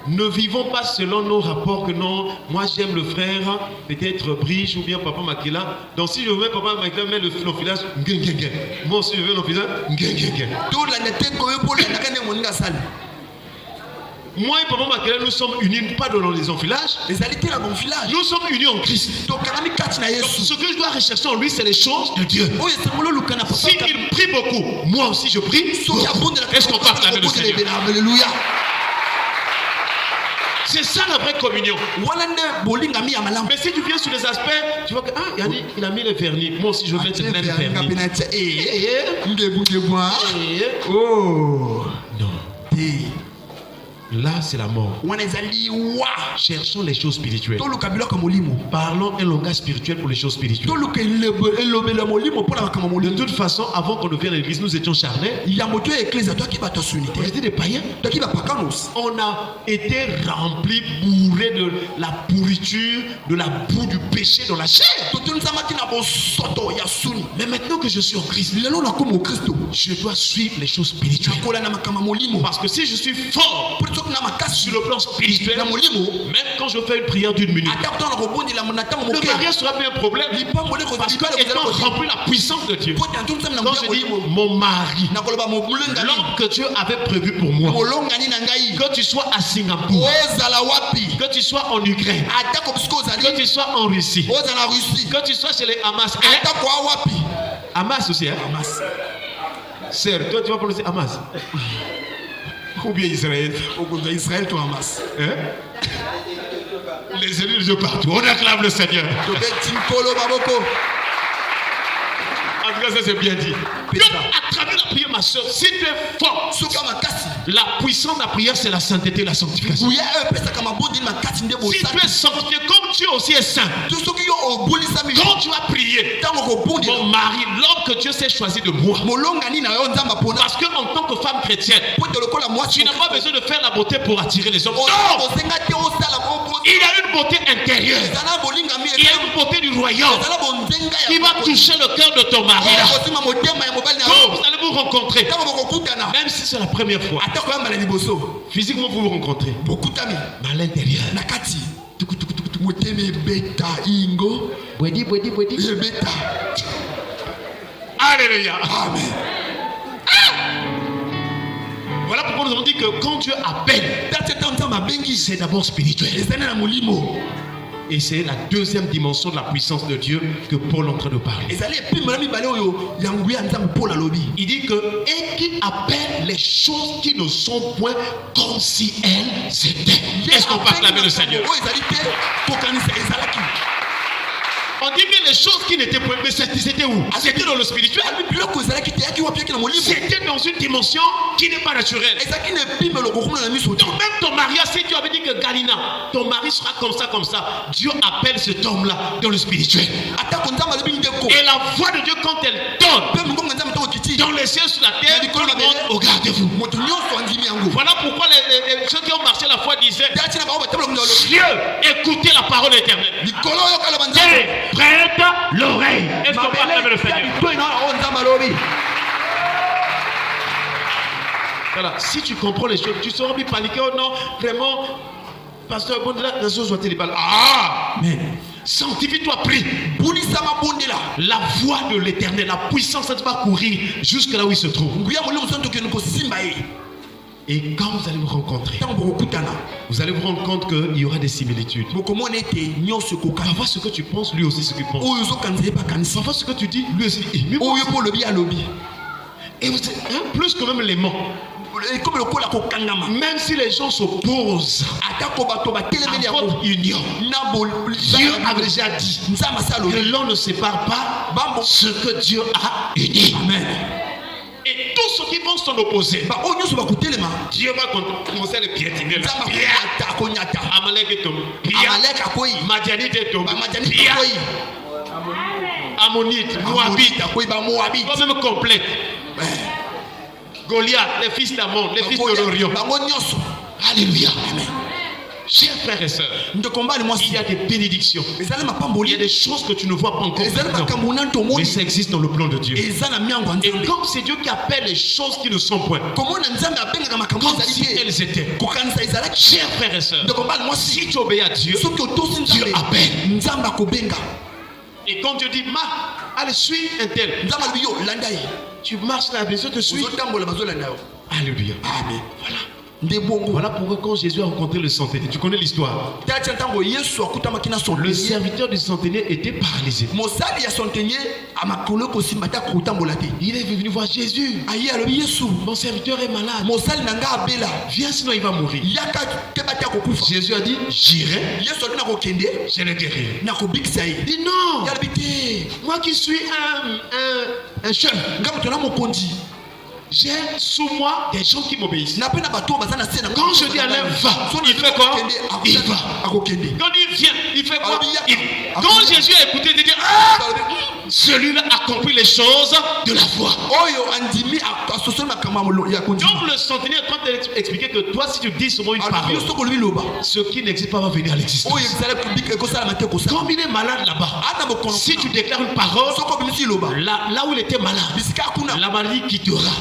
Ne vivons pas selon nos rapports que non, moi j'aime le frère, peut-être Briche ou bien Papa Makila. Donc si je veux Papa Makila, mets l'enfilage, moi aussi je veux l'enfilage, moi et Papa Makila, nous sommes unis, pas dans les enfilages. Nous sommes unis en Christ. Donc, ce que je dois rechercher en lui, c'est les choses de Dieu. Si il prie beaucoup, moi aussi je prie. Est-ce qu'on peut acclamer le Seigneur? Alléluia. C'est ça la vraie communion. Mais si tu viens sur les aspects, tu vois que Yannick, il a mis les vernis. Moi aussi je vais mettre les vernis. Oh non. Là, c'est la mort. Cherchons les choses spirituelles. Parlons un langage spirituel pour les choses spirituelles. De toute façon, avant qu'on devienne l'église, nous étions charnels. On était des païens. On a été remplis, bourrés de la pourriture, de la boue du péché dans la chair. Mais maintenant que je suis en Christ, je dois suivre les choses spirituelles. Parce que si je suis fort sur le plan spirituel, même quand je fais une prière d'une minute, le mariage sera bien un problème. Parce que étant rempli la puissance de Dieu, quand je dis mon mari, l'homme que Dieu avait prévu pour moi, que tu sois à Singapour, que tu sois en Ukraine, que tu sois en Russie, que tu sois chez les Hamas, Hamas aussi, hein? Sœur, toi tu vas prononcer Hamas. Ou bien Israël. Israël, toi, Hamas. Hein? Les élus de Dieu partout. On acclame le Seigneur. En tout cas, ça c'est bien dit. Donc, à travers la prière, ma soeur, si tu es fort, la puissance de la prière, c'est la sainteté et la sanctification. Si tu es sanctifié, comme Dieu aussi est saint, quand tu vas prier, mon mari, l'homme que Dieu s'est choisi de moi, parce que en tant que femme chrétienne, tu n'as pas besoin de faire la beauté pour attirer les hommes. Non! Il y a une beauté intérieure. Il y a une beauté du royaume qui va toucher le cœur de ton mari. Quand vous allez vous rencontrer, même si c'est la première fois, physiquement vous vous rencontrez, mais à l'intérieur, alléluia. Amen. Voilà pourquoi nous avons dit que quand Dieu appelle, c'est d'abord spirituel. Et c'est la deuxième dimension de la puissance de Dieu que Paul est en train de parler. Il dit que et qui appelle les choses qui ne sont point comme si elles étaient. Est-ce qu'on peut acclamer le Seigneur? On dit que les choses qui n'étaient point, mais c'était où? C'était dans le spirituel. C'était dans une dimension qui n'est pas naturelle. Donc même ton mariage, si Dieu avait dit que Galina, ton mari sera comme ça, Dieu appelle cet homme-là dans le spirituel. Et la voix de Dieu quand elle donne dans les cieux sur la terre, tout le monde regardez-vous. Voilà pourquoi ceux qui ont marché la foi disaient Dieu, écoutez la parole éternelle. Prête l'oreille. Est-ce qu'on peut acclamer le Seigneur? Voilà, si tu comprends les choses, tu seras plus paniqué. Oh non, vraiment, pasteur, la chose soit telle. Ah, mais sanctifie-toi, prie. La voix de l'éternel, la puissance, elle va courir jusque là où il se trouve. Et quand vous allez vous rencontrer, vous allez vous rendre compte qu'il y aura des similitudes. Parfois ce que tu penses, lui aussi ce qu'il pense. Parfois ce que tu dis, lui aussi. Et vous, plus que même les mots. Même si les gens s'opposent à votre union, Dieu avait déjà dit que l'on ne sépare pas ce que Dieu a uni. Amen. Et tous ceux qui vont s'en opposer, Dieu va commencer à les piétiner. Amalek est tombé. Madianite est tombé. Ammonite, Moabite, même complète. Goliath, les fils d'Ammon, les fils de l'Orient. Alléluia. Amen. Chers frères et sœurs, il y a des bénédictions. Il y a des choses que tu ne vois pas encore. Mais ça existe dans le plan de Dieu. Et comme c'est Dieu qui appelle les choses qui ne sont point, comme si elles étaient. Chers frères et sœurs, si tu obéis à Dieu, Dieu appelle. Et quand Dieu dit, allez, suis un tel. Tu marches dans la maison, te suis. Alléluia. Amen. Voilà. Voilà pourquoi quand Jésus a rencontré le centenier, tu connais l'histoire. Le serviteur du centenier était paralysé. Il est venu voir Jésus. Mon serviteur est malade. Viens sinon il va mourir. Jésus a dit, j'irai. Je le guérirai. Il dit non. Moi qui suis un chef. J'ai sous moi des gens qui m'obéissent. Quand je dis à l'un va, il fait quoi? Il va. Quand il vient, il fait quoi? Quand Jésus a écouté, il dit celui-là a compris les choses de la foi. Donc le centenier est en train d'expliquer que toi, si tu dis seulement une parole, ce qui n'existe pas va venir à l'existence. Comme il est malade là-bas, si tu déclares une parole, là où il était malade, la maladie quittera.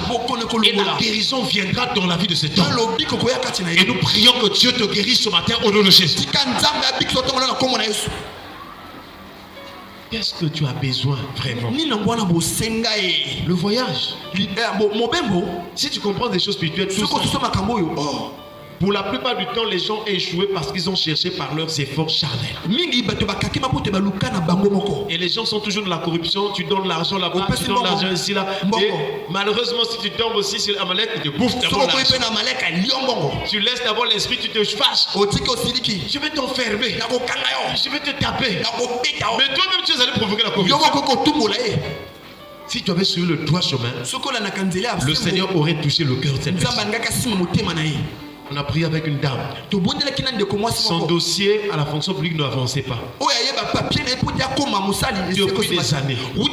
Et la guérison viendra dans la vie de cet homme. Et nous prions que Dieu te guérisse ce matin au nom de Jésus. Qu'est-ce que tu as besoin vraiment? Le voyage. Si tu comprends des choses spirituelles, tout ça. Pour la plupart du temps, les gens ont échoué parce qu'ils ont cherché par leurs efforts charnels. Et les gens sont toujours dans la corruption. Tu donnes l'argent là-bas, tu donnes l'argent ici, là. Et malheureusement, si tu tombes aussi sur Amalek, il te bouffe d'abord l'argent. Tu laisses d'abord l'esprit, tu te fâches. Je vais t'enfermer. Je vais te taper. Mais toi-même, tu es allé provoquer la corruption. Si tu avais suivi le droit chemin, le Seigneur aurait touché le cœur de cette personne. On a prié avec une dame. Son dossier à la fonction publique n'avançait pas. Depuis des années. Il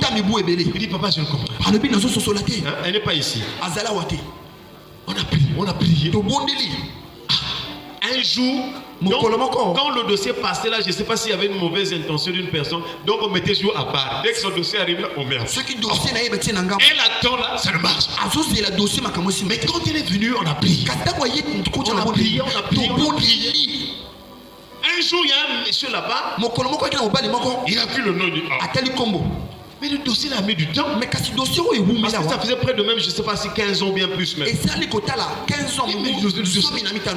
dit papa, je ne comprends pas. Elle n'est pas ici. On a prié. Un jour, donc, quand le dossier passait là, je ne sais pas s'il y avait une mauvaise intention d'une personne, donc on mettait toujours à part. Dès que son dossier arrive là, on met. Elle attend là, ça ne marche. Mais quand il est venu, on a prié. On a prié. Un jour, il y a un monsieur là-bas. Il a pris le nom du Mais le dossier là a mis du temps. Mais quand ce dossier où il Parce que ça faisait près de même, je ne sais pas si 15 ans ou bien plus même. et ça les quotas là 15 ans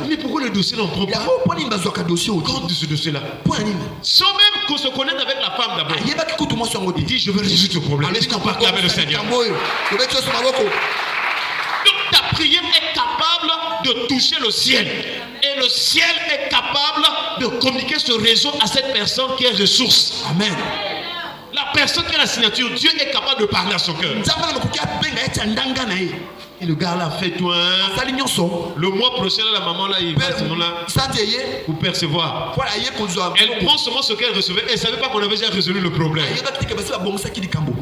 Mais pourquoi le dossier n'en prend il y a pas pas ni besoin de dossier compte de ce dossier-là? point ni Sans même qu'on se connaisse avec la femme d'abord. il y a qui tout moi sur un Il dit, je veux résoudre ce problème. Est-ce qu'on peut acclamer le Seigneur? Donc ta prière est capable de toucher le ciel. Et le ciel est capable de communiquer ce réseau à cette personne qui est ressource. Amen. La personne qui a la signature, Dieu est capable de parler à son cœur. Et le gars là fait toi. Le mois prochain, la maman là, il va pour percevoir. Elle prend seulement ce qu'elle recevait. Elle ne savait pas qu'on avait déjà résolu le problème.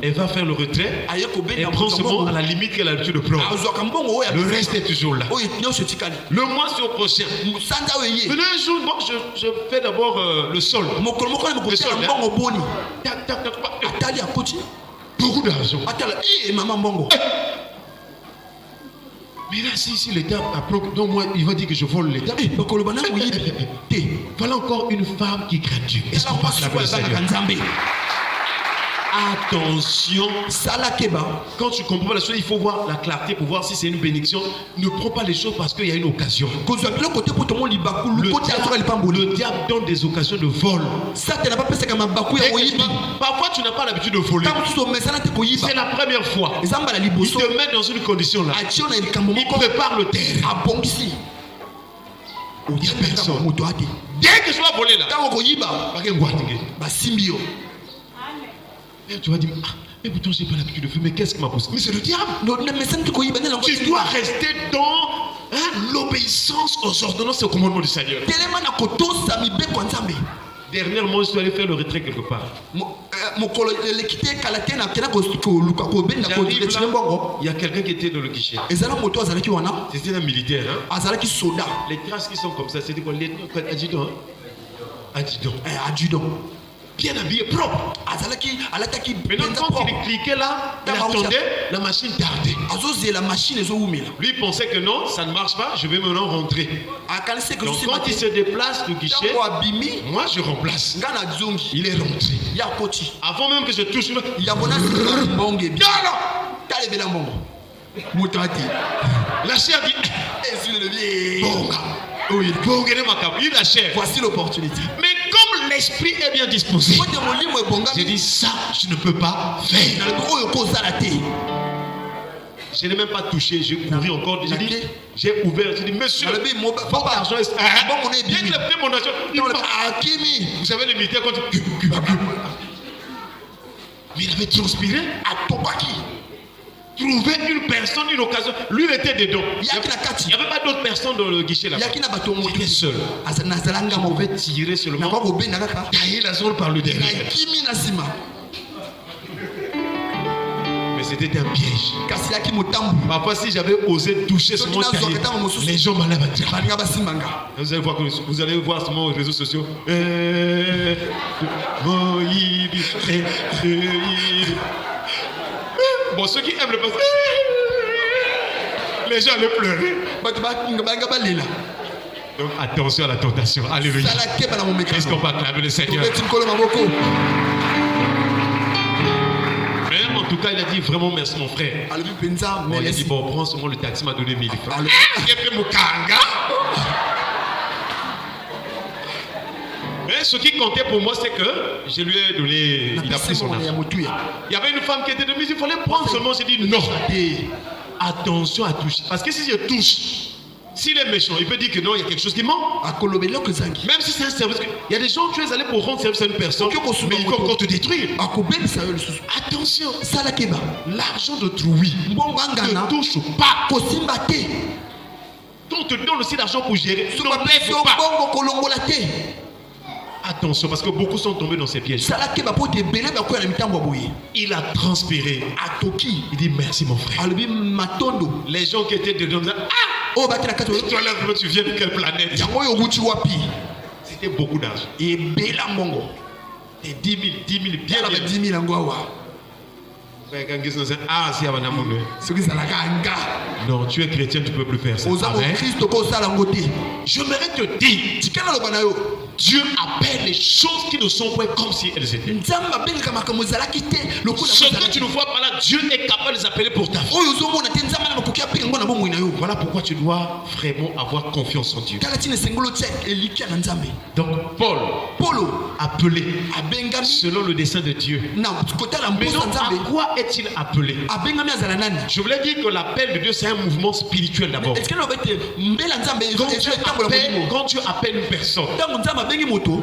Elle va faire le retrait. Elle prend seulement à la limite qu'elle a l'habitude de prendre. Le reste est toujours là. Le mois prochain. Maintenant un jour, bon, je fais d'abord le sol. Le sol, beaucoup d'argent. Mais là, si l'État apprend, donc moi, il va dire que je vole l'État. Voilà encore une femme qui craint Dieu. Est-ce qu'on passe la voix du Seigneur? Attention, quand tu comprends la chose, il faut voir la clarté pour voir si c'est une bénédiction. Ne prends pas les choses parce qu'il y a une occasion. Le diable donne des occasions de vol. Parfois, tu n'as pas l'habitude de voler. C'est la première fois. Il te met dans une condition là. Il prépare le terrain. Il n'y a personne. Dès que tu vas voler là, tu vas dire, ah, mais pourtant j'ai pas l'habitude de faire, mais qu'est-ce qui m'a poussé? Mais c'est le diable. Tu dois rester dans l'obéissance aux ordonnances et aux commandements du Seigneur. Dernièrement, je suis allé faire le retrait quelque part. Il y a quelqu'un qui était dans le guichet. C'était un militaire. Hein? Les traces qui sont comme ça, c'était quoi? Adjudant. Adjudant. Bien habillé, propre. Maintenant, quand il cliquait là, il attendait, la machine tardait. Lui il pensait que non, ça ne marche pas, je vais maintenant rentrer. Donc quand il se déplace du guichet, moi je remplace. Il est rentré. Avant même que je touche, la chair dit il a chair. Voici l'opportunité. Mais comme l'esprit est bien disposé, j'ai dit ça, je ne peux pas faire. Je n'ai même pas touché, j'ai couru encore. J'ai ouvert, j'ai dit, monsieur, votre argent est. Bien qu'il ait pris mon argent. Vous savez, les militaires, quand mais il avait transpiré. Trouver une personne, une occasion. Lui, il était dedans. Il n'y avait pas d'autres personnes dans le guichet là-bas. Il était seul. Je pouvais tirer seulement. Tailler la zone par le derrière. Mais c'était un piège. Parfois, si j'avais osé toucher ce mot taillé, les gens m'allaient battre. Vous allez voir sur mes réseaux sociaux. Bon, ceux qui aiment le passage, les gens allaient pleurer. Donc attention à la tentation. Alléluia. Est-ce qu'on va acclamer le Seigneur? Mais en tout cas, il a dit vraiment merci mon frère. Bon, il a dit bon, prends seulement le taxi, m'a donné 1000 francs. Il a pris mon kanga. Mais ce qui comptait pour moi, c'est que je lui ai donné, il a pris son argent. Il y avait une femme qui était de mise, il fallait prendre seulement. J'ai dit non. Attention à toucher. Parce que si je touche, s'il est méchant, il peut dire que non, il y a quelque chose qui manque. Même si c'est un service. Il y a des gens, tu es allé pour rendre service à une personne, mais il peut encore te détruire. Attention. L'argent d'autrui ne touche pas. Quand on te donne aussi l'argent pour gérer, n'enlève pas. Attention, parce que beaucoup sont tombés dans ces pièges. Il a transpiré. Il dit merci mon frère. Les gens qui étaient dedans disaient ah, toi là, tu viens de quelle planète? C'était beaucoup d'argent. Et 10 000, bien. Ah, si, Ce qui s'alaka anga. non, tu es chrétien, tu ne peux plus faire ça. Oza Amen. mo Christ ko sala ngoti. J'aimerais te dire, Tikala lo banayo. Dieu appelle les choses qui ne sont pas comme si elles étaient. Nzamba benga makambo zalaki te. Ce que tu ne vois pas là, Dieu est capable de les appeler pour ta vie. Oyo zo mona te nzamba na makoki apeka ngona bomo ina yo. Voilà pourquoi tu dois vraiment avoir confiance en Dieu. Kala tine sengolo tse elikia na nzambe. Donc Paul, Polo appelé abengami selon le dessein de Dieu. na kotala Mais mposa donc, nzambe. à quoi est-il appelé? Abengami azala nani? Je voulais dire que l'appel de Dieu, c'est un mouvement spirituel d'abord. Est-ce que lo bete mbela nzambe Quand ezo Dieu etambola modimo. quand Dieu appelle une personne, Tango nzambe abengi moto,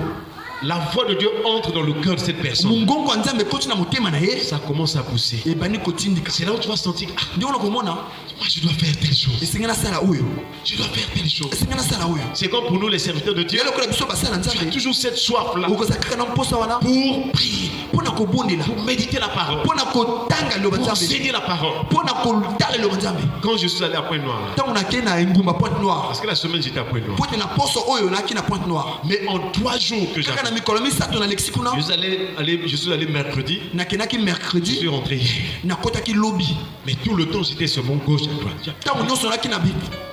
la voix de Dieu entre dans le cœur de cette personne. mungongo nzambe koti na motema na ye. Ça commence à pousser. Ebani kotindika. C'est là où tu vas sentir, ah, Ndio na komona moi je dois faire telle chose. esengana sala oyo. Je dois faire telle chose. Esengana sala oyo. C'est comme pour nous les serviteurs de Dieu. Yalo kola biso basala Tu as nzambe. toujours cette soif-là Okoza kaka na mposa wana pour prier, pona kobondela. pour méditer la parole, Pona kotanga lo pour nzambe. enseigner la parole. Pona kotala lo nzambe. Quand je suis allé à Pointe-Noire, là, Tango na ke na ngumba Pointe Noire. parce que la semaine j'étais à Pointe-Noire, Pointe na poso oyo na ki na Pointe Noire. mais en 3 jours que Kaka na j'avais, mikolo misato na Lexi kuna. je suis allé mercredi, Na kenaki je mercredi. suis rentré hier. Na kotaki lobby. Mais tout le temps j'étais sur mon gauche à droite. Tango nyonso na ki na bi.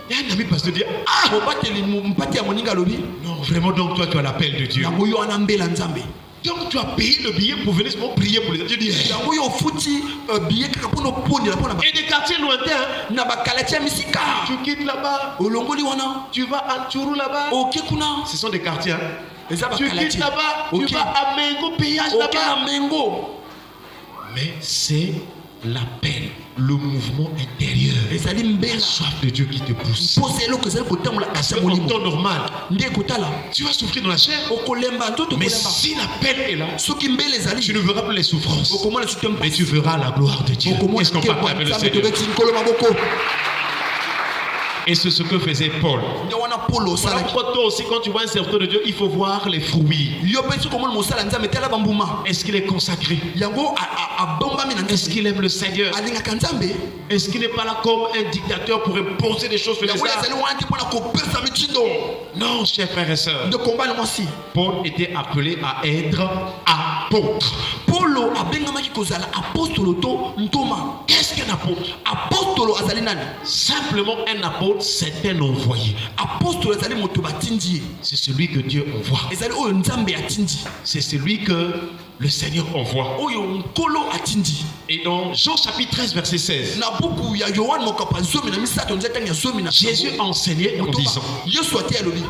Il y a un ami pasteur dit, ah Mobateli mpati ya moninga lobby. non, vraiment donc toi tu as l'appel de Dieu. Yango yo ana mbela nzambe. Donc tu as payé le billet pour venir seulement prier pour les autres. Je dis, eh. Yango yo futi billet kaka pona pondela pona ba. Et des quartiers lointains, hein. Na bakalatia misika. Tu quittes là-bas, Olongoli wana. tu vas à Tchourou là-bas. Oke kuna. Ce sont des quartiers. Hein. Eza Tu quittes bakalatia. là-bas, Ok. tu vas à Mengo, péage Oke na là-bas. mengo. Mais c'est l'appel, le mouvement intérieur, Ezali la mbela. soif de Dieu qui te pousse. Pose eloko ezali kotambola Parce kasa qu'en molimo. temps normal, Nde kotala. tu vas souffrir dans la chair. Okolemba ntoto Mais kolemba. si l'appel est là, Soki mbele tu ezali. ne verras plus les souffrances. Okomona sutemba. Mais tu verras la gloire de Dieu. Okomona Est-ce qu'on ke parle avec le nzambe Seigneur? tobeti nkolo maboko. Et c'est ce que faisait Paul. Nde wana Polo Voilà salaki. pourquoi toi aussi, quand tu vois un serviteur de Dieu, il faut voir les fruits. Yo pe ti komona mosala nzambe tala bambuma. Est-ce qu'il est consacré? Yango abombami na Est-ce nzambe. qu'il aime le Seigneur? Alingaka nzambe. Est-ce qu'il n'est pas là comme un dictateur pour imposer des choses? Yango ezali wana te mpona kopesa mitindo. Non, chers frères et sœurs. Nde komba na mwasi. Paul était appelé à être apôtre. Polo abengamaki kozala apostolo to ntoma. Qu'est-ce qu'un apôtre? Apostolo azali nani? Simplement un apôtre, c'est un envoyé. Apostolo azali moto batindi ye. C'est celui que Dieu envoie. Ezali oyo nzambe atindi. C'est celui que le Seigneur envoie. Oyo nkolo atindi. Et dans Jean chapitre 13, verset 16, Na buku ya Yohane mokapa zomi na misato nzeta ya zomi na Jésus enseignait en disant, Yesu ate alobi.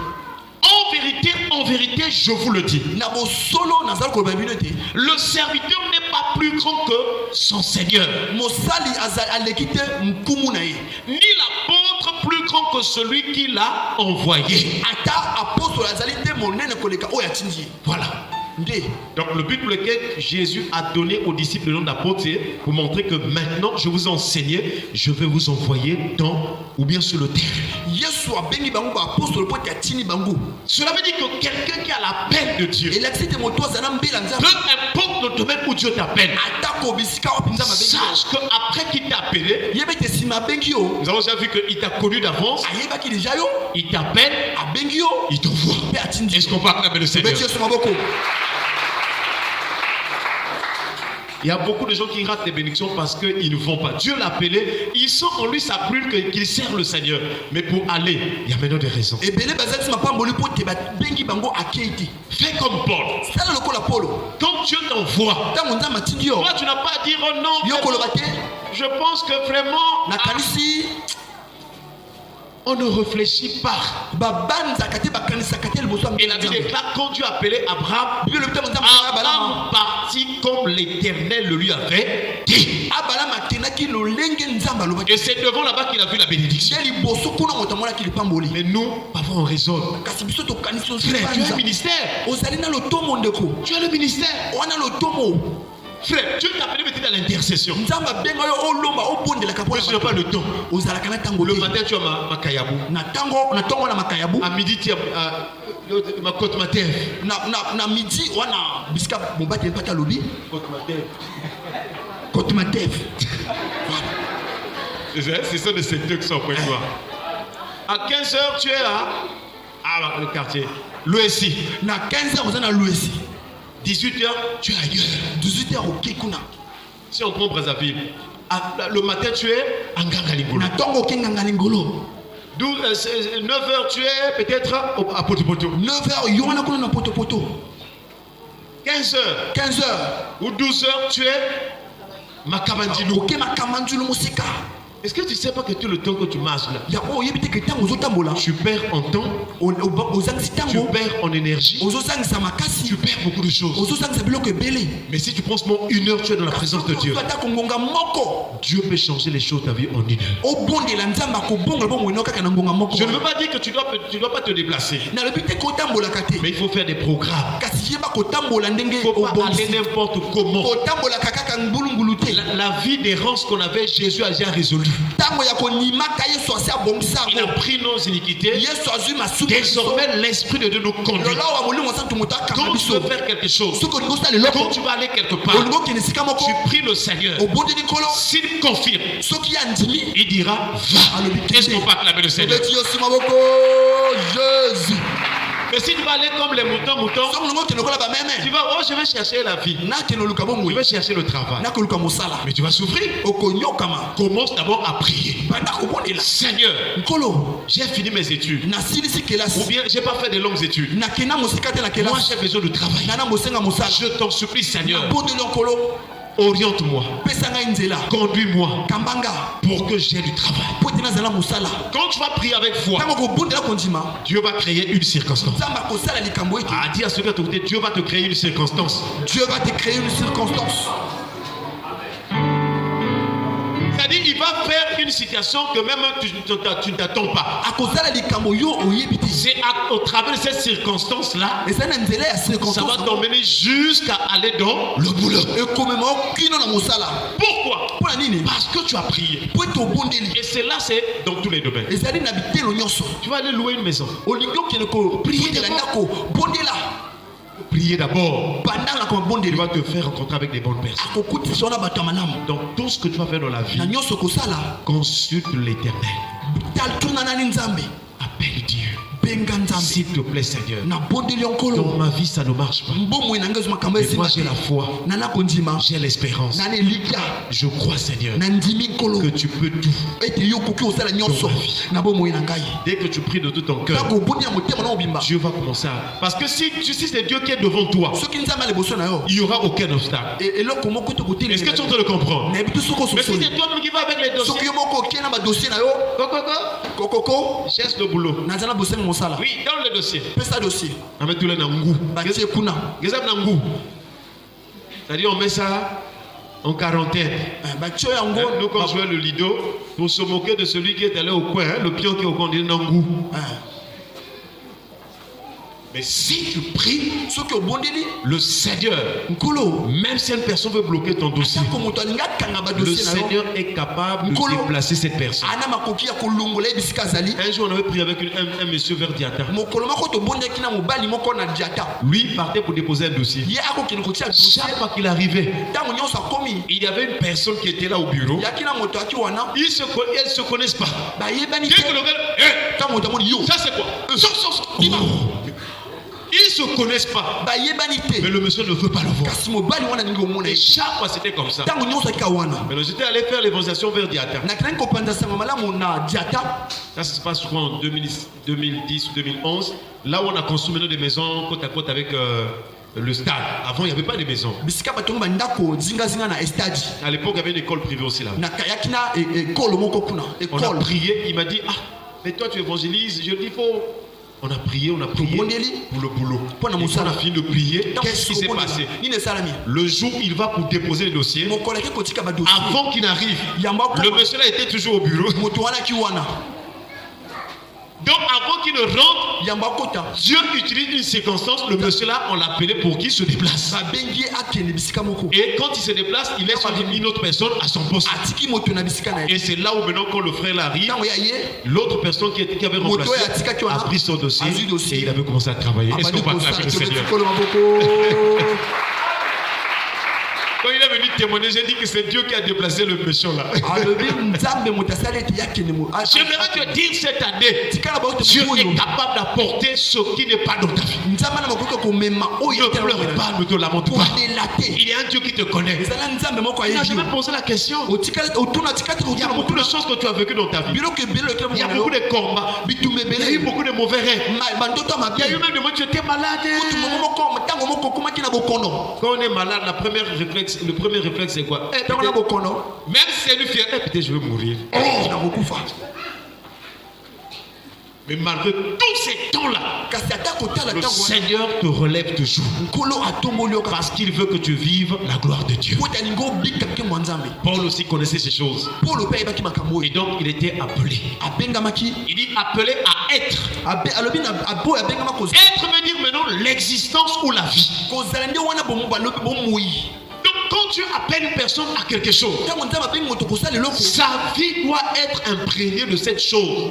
en vérité, je vous le dis, Na bosolo nazali koloba bino ete le serviteur n'est pas plus grand que son Seigneur, mosali azali aleki te nkumu na ye. ni l'apôtre plus grand que celui qui l'a envoyé. Ata apostolo azali te monene koleka oyo atindi ye. Voilà. Nde Donc le but pour lequel Jésus a donné aux disciples le nom d'apôtre, c'est pour montrer que maintenant je vous ai enseigné, je vais vous envoyer dans ou bien sur le terrain. Yesu abengi bango ba apostolo po atini bango. Cela veut dire que quelqu'un qui a l'appel de Dieu, Elakisi te moto azana mbela nzambe. peu importe le domaine où Dieu t'appelle, Ata ko bisika wapi nzambe abengi yo. sache qu'après qu'il t'a appelé, Yebe te sima abengi yo. nous avons déjà vu qu'il t'a connu d'avance, Ayebaki deja yo. il t'appelle, Abengi yo. il t'envoie. Pe atindi. Est-ce qu'on peut acclamer le Seigneur? Beti Yesu maboko. Il y a beaucoup de gens qui ratent les bénédictions parce qu'ils ne vont pas. Dieu l'a appelé, ils sont en lui, ça brûle qu'ils servent le Seigneur. Mais pour aller, il y a maintenant des raisons. Ebele bazali mapamboli po te bengi bango akeiti. Fais comme Paul. Sala lokola Polo. Quand Dieu t'envoie, Tango nzambe atindi yo. toi tu n'as pas à dire oh non, Yo koloba te. je pense que vraiment Na kanisi on ne réfléchit pas. babanzaka te bakanisaka te liboso ya Et la Bible déclare quand Dieu a appelé Abraham, Bible le ntango nzambe Abraham partit comme l'Éternel le lui avait dit. Abraham akendaki lolenge nzambe alobaki. Et c'est devant là-bas qu'il a vu la bénédiction. Ye liboso kuna moto amonaki lipamboli. Mais nous, parfois on raisonne. Kasi biso tokanisi Frère, tu as un ozipanza. ministère. Ozali na lotomo ndeko. Tu as le ministère. Wana lotomo. Frère, Dieu t'a appelé maintenant à l'intercession. Nzambe abenga yo olomba obondelaka Mais tu n'as pas le temps. ozalaka na ntango Le te. matin, tu as ma kayabou. Na ntongo na makayabu. À midi, tu as ma côte materre. Na midi wana bisika mobati mpata lobi. Côte materre. Côte Matev. C'est ça de ces deux qui sont au point noir. À 15h, tu es à le quartier. L'OSI. Na 15h oza na Louisi. 18h, tu es ailleurs. 18h oke kuna. Si on prend Brazzaville, le matin tu es à Ngangalingolo. Na tongo ke Ngangalingolo. 9h tu es peut-être à Potopoto. 9h yo wana kuna na Potopoto. 15h ou 12h tu es Makamandilo. Ok Makamandilo musika. Est-ce que tu ne sais pas que tout le temps que tu marches là, tu perds en temps, tu perds en énergie, tu perds beaucoup de choses. Mais si tu prends seulement 1 heure, tu es dans la présence de Dieu. Dieu peut changer les choses de ta vie en 1 heure. Je ne veux pas dire que tu ne dois pas te déplacer. Mais il faut faire des programmes. Il ne faut pas aller n'importe comment. La vie d'errance qu'on avait, Jésus a déjà résolu. Il a pris nos iniquités. Désormais, l'Esprit de Dieu nous conduit. Quand tu veux faire quelque chose, quand tu vas aller quelque part, tu pries le Seigneur. S'il confirme, il dira va. Est-ce qu'on peut acclamer le Seigneur? Mais si tu vas aller comme les moutons, tu vas, oh, je vais chercher la vie. Je vais chercher le travail. Mais tu vas souffrir. Commence d'abord à prier. Seigneur, j'ai fini mes études. Ou bien j'ai pas fait de longues études. Moi j'ai besoin de travail. Je t'en supplie, Seigneur. Oriente-moi, conduis-moi pour que j'ai du travail. Quand tu vas prier avec foi, Dieu va créer une circonstance. Dis à ceux qui sont à côté, Dieu va te créer une circonstance. C'est-à-dire il va faire une situation que même tu ne t'attends pas. C'est au travers de cette circonstance-là, ça va t'emmener jusqu'à aller dans le boulot. Pourquoi? Parce que tu as prié. Et c'est là, c'est dans tous les domaines. Tu vas aller louer une maison. Priez d'abord. Il va te faire rencontrer avec des bonnes personnes. Donc tout ce que tu vas faire dans la vie, consulte l'Éternel. Appelle Dieu. S'il te plaît, Seigneur, dans ma vie ça ne marche pas. Mais moi j'ai la foi, j'ai l'espérance. Je crois, Seigneur, que tu peux tout dans ma vie. Dès que tu pries de tout ton cœur, Dieu va commencer à... Parce que si c'est Dieu qui est devant toi, il n'y aura aucun obstacle. Est-ce que tu es en train de comprendre? Mais si c'est toi-même qui vas avec les dossiers, cherche le boulot. Oui, dans le dossier. Avec tous les nangou. C'est-à-dire on met ça en quarantaine. Nous quand je jouais le Lido, pour se moquer de celui qui est allé au coin, le pion qui est au coin, on dit nangou. Mais si tu pries, le Seigneur, même si une personne veut bloquer ton dossier, le Seigneur est capable de déplacer cette personne. Un jour, on avait prié avec un monsieur vers Diata. Lui partait pour déposer un dossier. Chaque fois qu'il arrivait, il y avait une personne qui était là au bureau. Ils ne se connaissent pas. Dès que le gars, ça c'est quoi? Ils ne se connaissent pas. Mais le monsieur ne veut pas le voir. Et chaque fois c'était comme ça. Mais j'étais allé faire l'évangélisation vers Diata. Ça se passe souvent en 2010 ou 2011. Là où on a construit des maisons côte à côte avec le stade. Avant il n'y avait pas de maisons. À l'époque il y avait une école privée aussi là. On a prié. Il m'a dit mais toi tu évangélises. Je dis faut... On a prié pour le boulot. Et quand on a fini de prier, qu'est-ce qui s'est passé? Le jour où il va pour déposer le dossier, avant qu'il n'arrive, le monsieur là était toujours au bureau. Donc avant qu'il ne rentre, Dieu utilise une circonstance. Le monsieur là, on l'appelait pour qu'il se déplace. Et quand il se déplace, il laisse une autre personne à son poste. Et c'est là où maintenant quand le frère arrive, l'autre personne qui avait remplacé a pris son dossier et il avait commencé à travailler. Est-ce qu'on va acclamer le Seigneur? Quand il est venu témoigner, j'ai dit que c'est Dieu qui a déplacé le méchant là. J'aimerais te dire cette année, Dieu est capable d'apporter ce qui n'est pas dans ta vie. Ne pleure pas, ne te lamente pas. Il y a un Dieu qui te connaît. Il n'a jamais posé la question. Il y a beaucoup de choses que tu as vécues dans ta vie. Il y a beaucoup de combats. Il y a eu beaucoup de mauvais rêves. Il y a eu même des moments où tu étais malade. Quand on est malade, le premier réflexe c'est quoi? Même si c'est une fierté, peut-être je vais mourir. Mais malgré tous ces temps-là, le Seigneur te relève toujours. Parce qu'il veut que tu vives la gloire de Dieu. Paul aussi connaissait ces choses. Et donc il était appelé. Il dit appelé à être. Être veut dire maintenant l'existence ou la vie. Quand tu appelles une personne à quelque chose, sa vie doit être imprégnée de cette chose.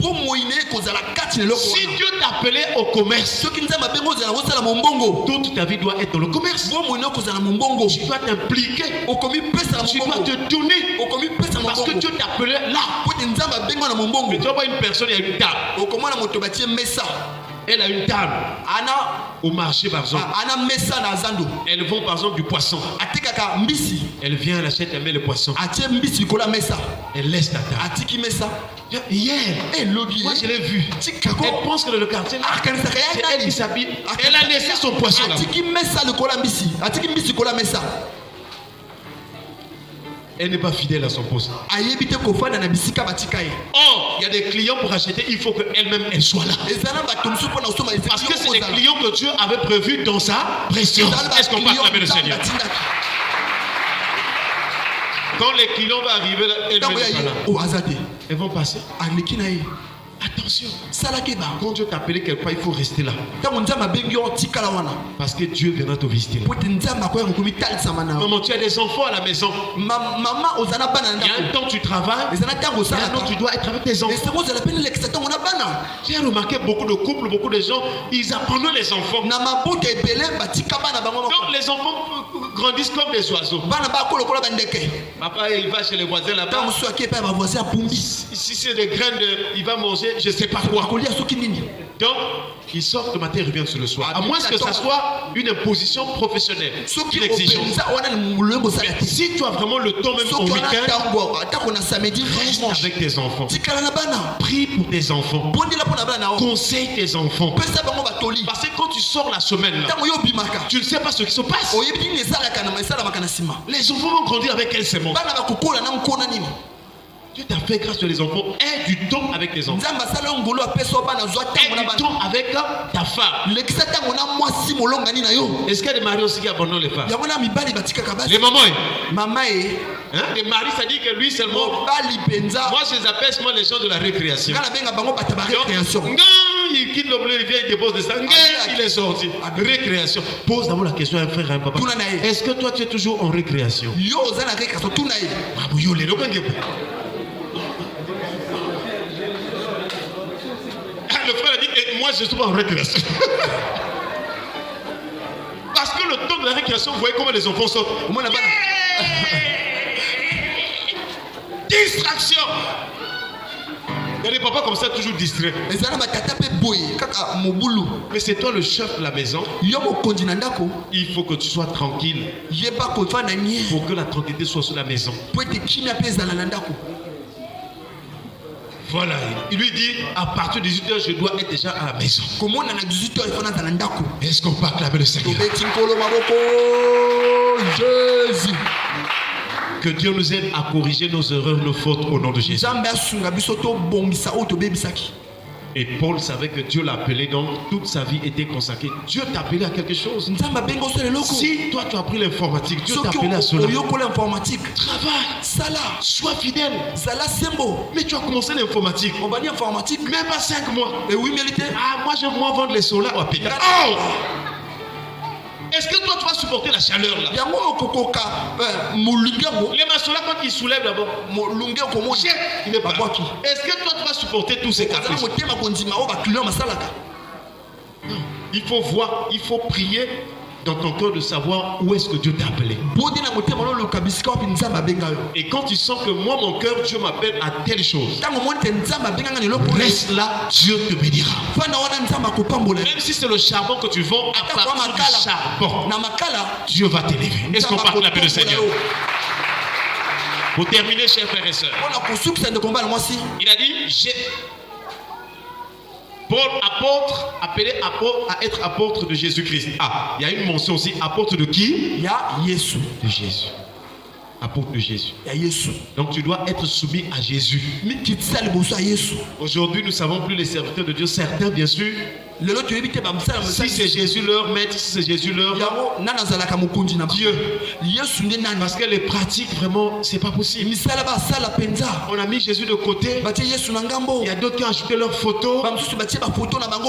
Si Dieu t'appelait au commerce, toute ta vie doit être dans le commerce. Tu dois t'impliquer. Tu dois te donner. Parce que Dieu t'appelait là. Mais tu vois pas une personne, il y a une table. Elle a une table au marché par exemple. Elle vend par exemple du poisson. Elle vient, elle achète, elle met le poisson. Elle laisse la table. Hier, moi je l'ai vue. Elle pense que dans le quartier, c'est elle qui s'habille. Elle a laissé son poisson là. Elle n'est pas fidèle à son poste. Or, il y a des clients pour acheter, il faut qu'elle-même elle soit là. Parce que c'est des clients que Dieu avait prévus dans sa présence. Est-ce qu'on peut acclamer le Seigneur? Quand les clients vont arriver, elles vont passer. Attention, quand Dieu t'a appelé quelque part, il faut rester là. Parce que Dieu viendra te visiter là. Maman, tu as des enfants à la maison. Il y a un temps tu travailles, il y a un temps tu dois être avec tes enfants. J'ai remarqué beaucoup de couples, beaucoup de gens, ils abandonnent les enfants. Donc les enfants grandissent comme des oiseaux. Papa, il va chez les voisins là-bas. Si c'est des graines, il va manger. Je ne sais pas quoi. Donc, il sort le matin et revient sur le soir. À moins que ça soit une imposition professionnelle, une exigence. Si tu as vraiment le temps, même au week-end, reste avec tes enfants. Prie pour tes enfants. Conseille tes enfants. Parce que quand tu sors la semaine, là, tu ne sais pas ce qui se passe. Les enfants vont grandir avec quelle sémence? Dieu t'a fait grâce sur les enfants. Aie du temps avec tes enfants. Aie du temps avec ta femme. Est-ce qu'il y a des maris aussi qui abandonnent les femmes? Les mamans. Les maris, ça dit que lui seulement. Moi, je les appelle seulement les gens de la récréation. Donc, il quitte le bleu, il vient, il dépose des sangs. Il est sorti. Récréation. Pose d'abord la question à un frère et à un papa. Est-ce que toi, tu es toujours en récréation? Le frère a dit, moi je suis pas en récréation. Parce que le temps de la récréation, vous voyez comment les enfants sortent. Distraction. Il y a des papas comme ça toujours distraits. Mais c'est toi le chef de la maison. Il faut que tu sois tranquille. Il faut que la tranquillité soit sur la maison. Voilà, il lui dit à partir de 18h, je dois être déjà à la maison. Est-ce qu'on peut acclamer le Seigneur? Jésus. Que Dieu nous aide à corriger nos erreurs, nos fautes au nom de Jésus. Et Paul savait que Dieu l'appelait, donc toute sa vie était consacrée. Dieu t'a appelé à quelque chose. Si toi tu as pris l'informatique, Dieu t'a appelé à cela. Travaille, sois fidèle. Mais tu as commencé l'informatique. Même pas 5 mois. Ah, moi je vais vendre les solas au Pékin. Oh! Est-ce que toi tu vas supporter la chaleur là? Les maçons là quand ils soulèvent d'abord, il n'est pas là. Est-ce que toi tu vas supporter tous ces caprices? Non. Il faut voir, il faut prier. dans ton cœur de savoir où est-ce que Dieu t'a appelé. Et quand tu sens que moi, mon cœur, Dieu m'appelle à telle chose, reste là, Dieu te bénira. Même si c'est le charbon que tu vends, à partir du charbon, Dieu va t'élever. Est-ce qu'on parle de la paix du Seigneur? Pour terminer, chers frères et sœurs, il a dit, Paul, apôtre, appelé à être apôtre de Jésus-Christ. Ah, il y a une mention aussi, apôtre de qui? De Jésus. Apôtre de Jésus. Donc tu dois être soumis à Jésus. Aujourd'hui, nous ne savons plus les serviteurs de Dieu. Certains, bien sûr, si c'est Jésus leur maître, si c'est Jésus leur Dieu. Parce que les pratiques, vraiment, c'est pas possible. On a mis Jésus de côté. Il y a d'autres qui ont ajouté leurs photos.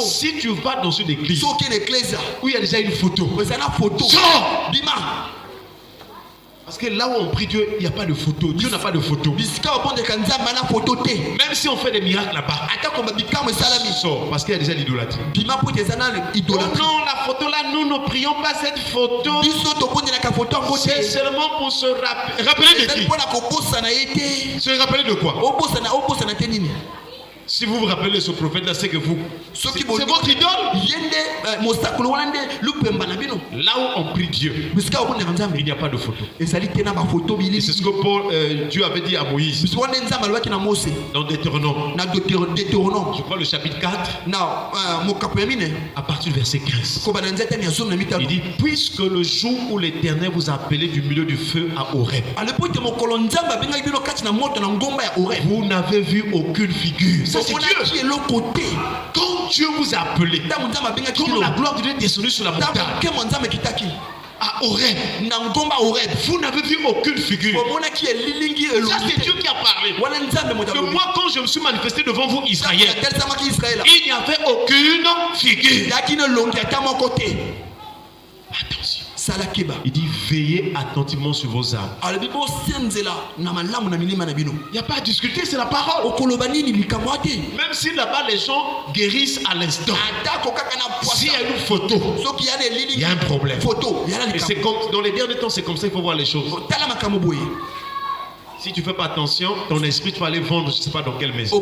Si tu vas dans une église où il y a déjà une photo, sors! Parce que là où on prie Dieu, il n'y a pas de photo. Dieu n'a pas de photo. Même si on fait des miracles là-bas, sors, parce qu'il y a déjà l'idolâtrie. Oh non, la photo là, nous ne prions pas cette photo. C'est seulement pour se rappeler de qui? Se rappeler de quoi? Si vous vous rappelez de ce prophète là, c'est que vous, c'est votre idole. Là où on prie Dieu, il n'y a pas de photo. Et c'est ce que Dieu avait dit à Moïse dans Deutéronome. Je crois le chapitre 4, à partir du verset 15. Il dit, puisque le jour où l'Éternel vous a appelé du milieu du feu à Horeb, vous n'avez vu aucune figure. Ça, c'est Dieu. Quand Dieu vous a appelé, quand la gloire de Dieu est descendue sur la montagne, à Horeb, vous n'avez vu aucune figure. Ça, c'est Dieu qui a parlé. Que moi, quand je me suis manifesté devant vous, Israël, il n'y avait aucune figure. Attention. Il dit, veillez attentivement sur vos âmes. Il n'y a pas à discuter, c'est la parole. Même si là-bas les gens guérissent à l'instant, s'il y a une photo, il y a un problème. Et c'est comme, dans les derniers temps, c'est comme ça qu'il faut voir les choses. Si tu ne fais pas attention, ton esprit, tu vas aller vendre, je ne sais pas dans quelle maison.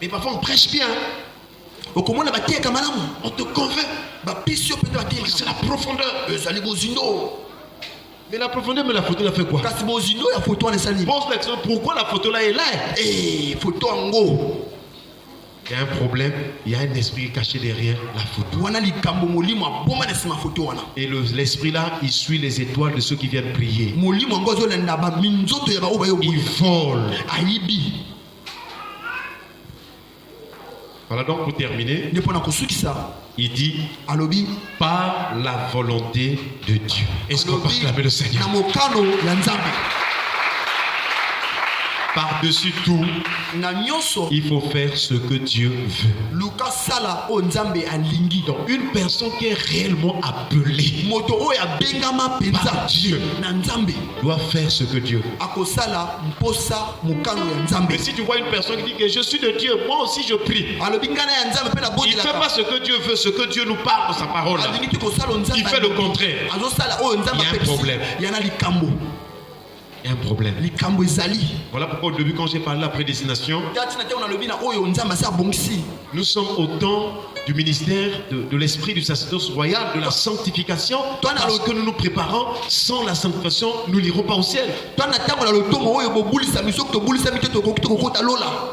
Mais parfois on prêche bien. On te convainc. C'est la profondeur. Mais la profondeur, mais la photo, elle a fait quoi? Pose la question, pourquoi la photo là est là? Il y a un problème, il y a un esprit caché derrière la photo. Et l'esprit là, il suit les étoiles de ceux qui viennent prier. Il vole. Voilà, donc pour terminer, il dit par la volonté de Dieu. Est-ce qu'on peut acclamer le Seigneur? Par-dessus tout, il faut faire ce que Dieu veut. Donc une personne qui est réellement appelée par Dieu doit faire ce que Dieu veut. Mais si tu vois une personne qui dit que je suis de Dieu, moi aussi je prie, il ne fait pas ce que Dieu veut, ce que Dieu nous parle dans sa parole. Il fait le contraire. Il y a un problème. Il y a un problème. Voilà pourquoi au début, quand j'ai parlé de la prédestination, nous sommes au temps du ministère de l'esprit du sacerdoce royal, de la sanctification, parce que nous nous préparons. Sans la sanctification, nous n'irons pas au ciel.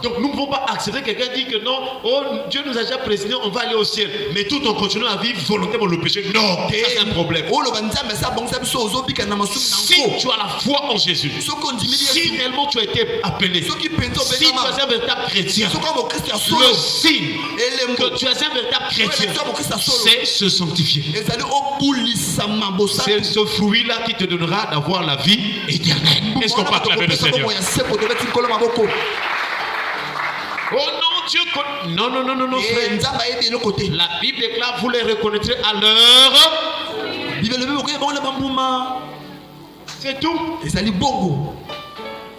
Donc nous ne pouvons pas accepter quelqu'un dit que non, oh, Dieu nous a déjà prédestiné, on va aller au ciel, mais tout en continuant à vivre volontairement le péché. Non, ça c'est un problème. Si tu as la foi en Jésus, si réellement tu as été appelé, si tu es un véritable chrétien, le signe que tu es un véritable chrétien, c'est se sanctifier. C'est ce fruit-là qui te donnera d'avoir la vie éternelle. Est-ce qu'on peut acclamer le Seigneur? Oh non, Dieu connaît. Non, non, non, non, non, frère. La Bible déclare, vous les reconnaîtrez à l'heure. C'est tout.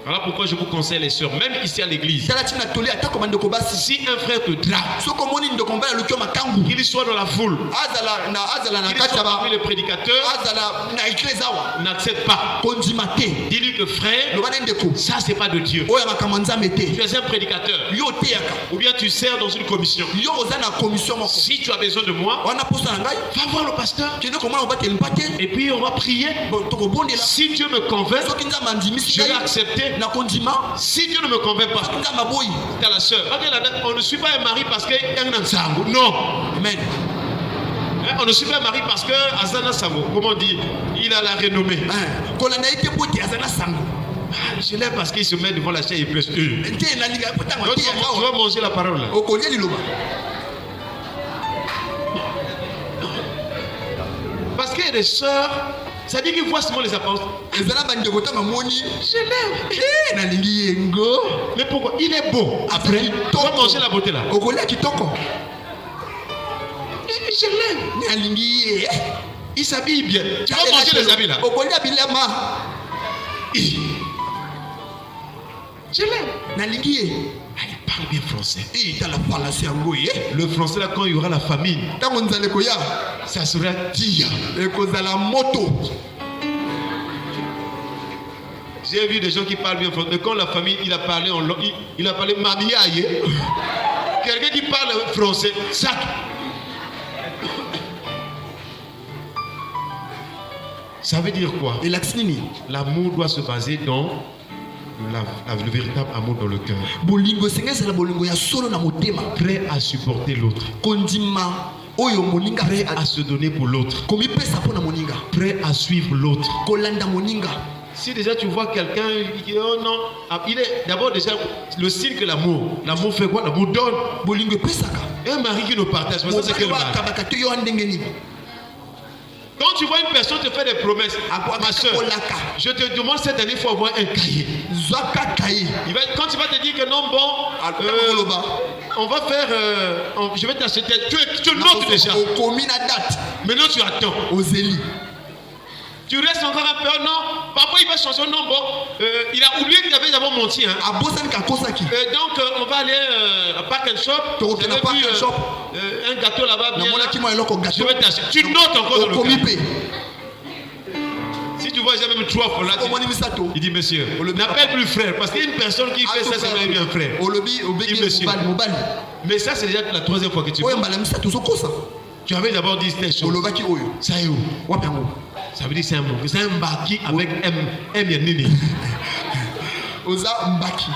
Voilà pourquoi je vous conseille les sœurs, même ici à l'église. tala tina toli atako bandeko basi Si un frère te drague, soko moni ndeko mbala lukyo makangu qu'il soit dans la foule, azala na qu'il soit kati parmi ba les prédicateurs, azala na église awa n'accepte pas. kondima te Dis-lui que frère, loba ndeko ça c'est pas de Dieu. oya makambo nzambe te Tu es un prédicateur, yo teyaka ou bien tu sers dans une commission. yo oza na commission moko Si tu as besoin de moi, wana posa na ngai va voir le pasteur. kende komona obate mpate Et puis on va prier. tokobondela Si Dieu me convainc, soki nzambe andimisi je vais ngai accepter. na kondima Si Dieu ne me convainc pas, soki nzambe aboyi t'as la soeur. On ne suit pas un mari parce qu'il y a un sango. Non. amen On ne suit pas un mari parce que Azana Sango, comment on dit, il a la renommée. kolanda ye te po te aza na sango Je l'aime parce qu'il se met devant la chaise et presse. te nalinga potango Donc, te tu yaka vas manger la parole là. okolia liloba Parce qu'il y a des sœurs, ça dit qu'ils voient seulement les apôtres. ezala bandeko ta mamoni Je l'aime. nalingi yengo Mais pourquoi? Il est beau. Après, tu vas manger la beauté là. okolia kitoko Je l'aime. nalingi ye Il s'habille bien. Tu vas manger les habits là. okolia bilema Je l'aime. nalingi ye Ah, il parle bien français. tala falasi yango ye Le français là, quand il y aura la famine, ntango nzala ekoya ça sera Tia. ekozala moto J'ai vu des gens qui parlent bien français. Mais quand la famille, il a parlé en langue, il a parlé maniaïe. Quelqu'un qui parle français, sac. Ça veut dire quoi? elakisi nini L'amour doit se baser dans le véritable amour dans le cœur. bolingo esenga ezala bolingo ya solo na motema Prêt à supporter l'autre. kondima oyo moninga Prêt à se donner pour l'autre. komipesa mpo na moninga Prêt à suivre l'autre. kolanda moninga Si déjà tu vois quelqu'un, il dit oh non, il est d'abord déjà le signe que l'amour. L'amour fait quoi? L'amour donne. bolingo epesaka Un mari qui ne partage pas, ça c'est quel mari? akabaka te yo andenge nini Quand tu vois une personne te faire des promesses, ma soeur, je te demande cette année, il faut avoir un cahier. zwaka kaye Quand tu vas te dire que non, bon, on va faire, je vais t'acheter, tu notes déjà. okomi na date Maintenant tu attends. ozeli Tu restes encore un peu, non, parfois il va changer, non, bon, il a oublié qu'il avait d'abord menti. Hein. abosani kakosaki Donc on va aller à Park and Shop. J'avais Park and Shop. Un gâteau là-bas, bien. namonaki mwa eloko Je gato vais t'acheter. Tu notes encore dans le okomi cas. mpe Si tu vois, j'ai même 3 fois là. omoni misato Il dit, monsieur, n'appelle plus frère. Parce qu'il y a une personne qui fait ça, c'est même un frère. olobi obengi monsieur. mobali Mais ça, c'est déjà la 3e fois que tu oyo fais. mbala misato ozokosa Tu avais d'abord dit telle chose. olobaki oyo Ça est où? wapi yango Ça veut dire que c'est un mot. C'est un baki avec M Nini. oza mbaki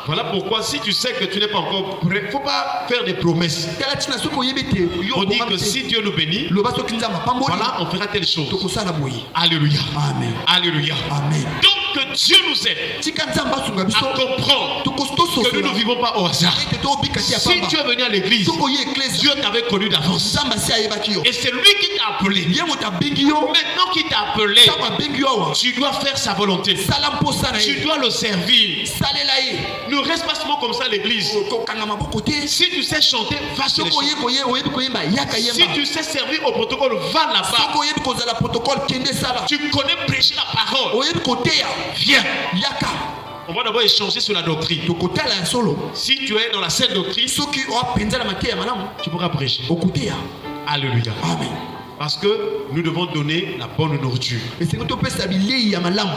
Voilà pourquoi, si tu sais que tu n'es pas encore prêt, il ne faut pas faire des promesses. tala tina soki oyebi te yo On dit okokama que te. si Dieu nous bénit, loba soki nzambe apamboli voilà, on fera telle chose. tokosala boye Alléluia. amen Alléluia. amen Donc que Dieu nous aide tika nzambe asunga à biso comprendre que nous ne tokososola vivons pas au hasard. ete tobika ti ya Si pamba tu es venu à l'église, soki oye eklese Dieu t'avait connu d'avance. nzambe asi ayebaki yo Et c'est lui qui t'a appelé. ye moto abengi yo Maintenant qu'il t'a appelé, ntango abengi yo awa tu dois faire sa volonté. sala mposa na Tu ye dois le servir. salela ye Ne reste pas seulement comme ça à l'église. kokanga maboko te Si tu sais chanter, va sur les soki chants. oyebi koyemba yaka Si yemba tu sais servir au protocole, va là-bas. soki oyebi kozala protocole kende sala Tu connais prêcher la parole. oyebi koteya Viens. yaka On va d'abord échanger sur la doctrine. tokotala ya solo Si tu es dans la sainte doctrine, soki oapenzala mateya ya malamu tu pourras prêcher. okoteya Alléluia. amen Parce que nous devons donner la bonne nourriture. esengi topesa bilei ya malamu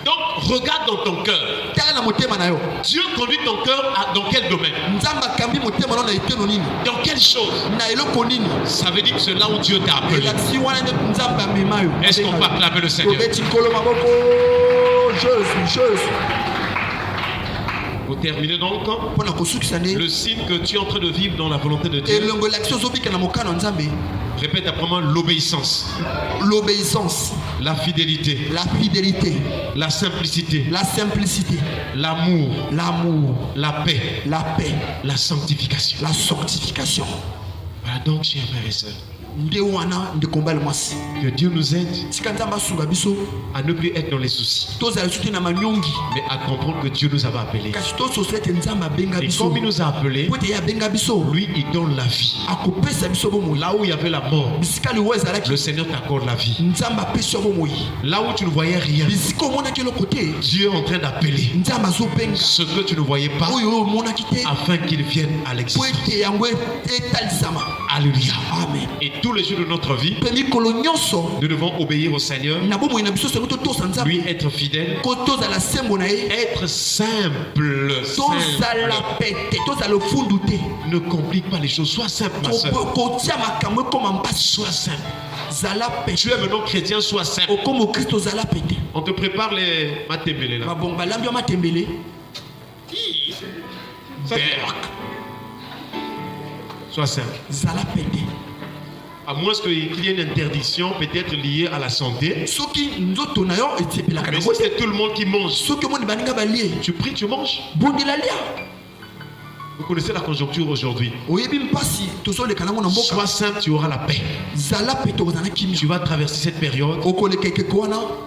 Donc, regarde dans ton cœur. tala na motema na yo Dieu conduit ton cœur dans quel domaine? nzambe akambi motema no na eteno nini Dans quelle chose? na eloko nini Ça veut dire que c'est là où Dieu t'a appelé. elakisi wana nde nzambe amema yo Est-ce qu'on peut acclamer le Seigneur? tobeti nkolo maboko jésus Pour terminer donc, mpona kosukisa nde le signe que tu es en train de vivre dans la volonté de Dieu, elongo elakisi ozobika na mokano ya nzambe répète après moi l'obéissance, l'obéissance la fidélité, la fidélité la simplicité, la simplicité l'amour, l'amour la paix, la paix la sanctification. la sanctification Voilà donc, chers frères et sœurs, Que Dieu nous aide à ne plus être dans les soucis, mais à comprendre que Dieu nous avait appelés. Et comme il nous a appelés, lui il donne la vie. Là où il y avait la mort, le Seigneur t'accorde la vie. Là où tu ne voyais rien, Dieu est en train d'appeler ce que tu ne voyais pas afin qu'il vienne à l'existence. Alléluia. Amen. Et tous les jours de notre vie, nous devons obéir au Seigneur, lui être fidèle, être simple. Ne complique pas les choses, sois simple ma soeur. Sois simple. Tu es maintenant chrétien, sois simple. On te prépare les matembele là. Sois simple. À moins qu'il y ait une interdiction peut-être liée à la santé. Mais si c'est tout le monde qui mange, tu pries, tu manges. Vous connaissez la conjoncture aujourd'hui. Sois simple, tu auras la paix. Tu vas traverser cette période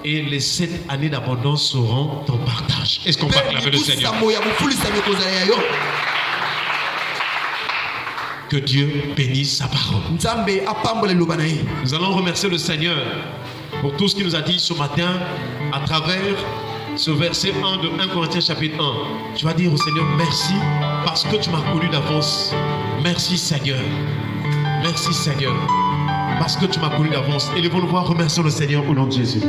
et les 7 années d'abondance seront ton partage. Est-ce qu'on va acclamer le Seigneur? Que Dieu bénisse sa parole. Nous allons remercier le Seigneur pour tout ce qu'il nous a dit ce matin à travers ce verset 1 de 1 Corinthiens chapitre 1. Tu vas dire au Seigneur merci parce que tu m'as connu d'avance. Merci Seigneur. Merci Seigneur parce que tu m'as connu d'avance. Élevons-nous voir, remercions le Seigneur au nom de Jésus.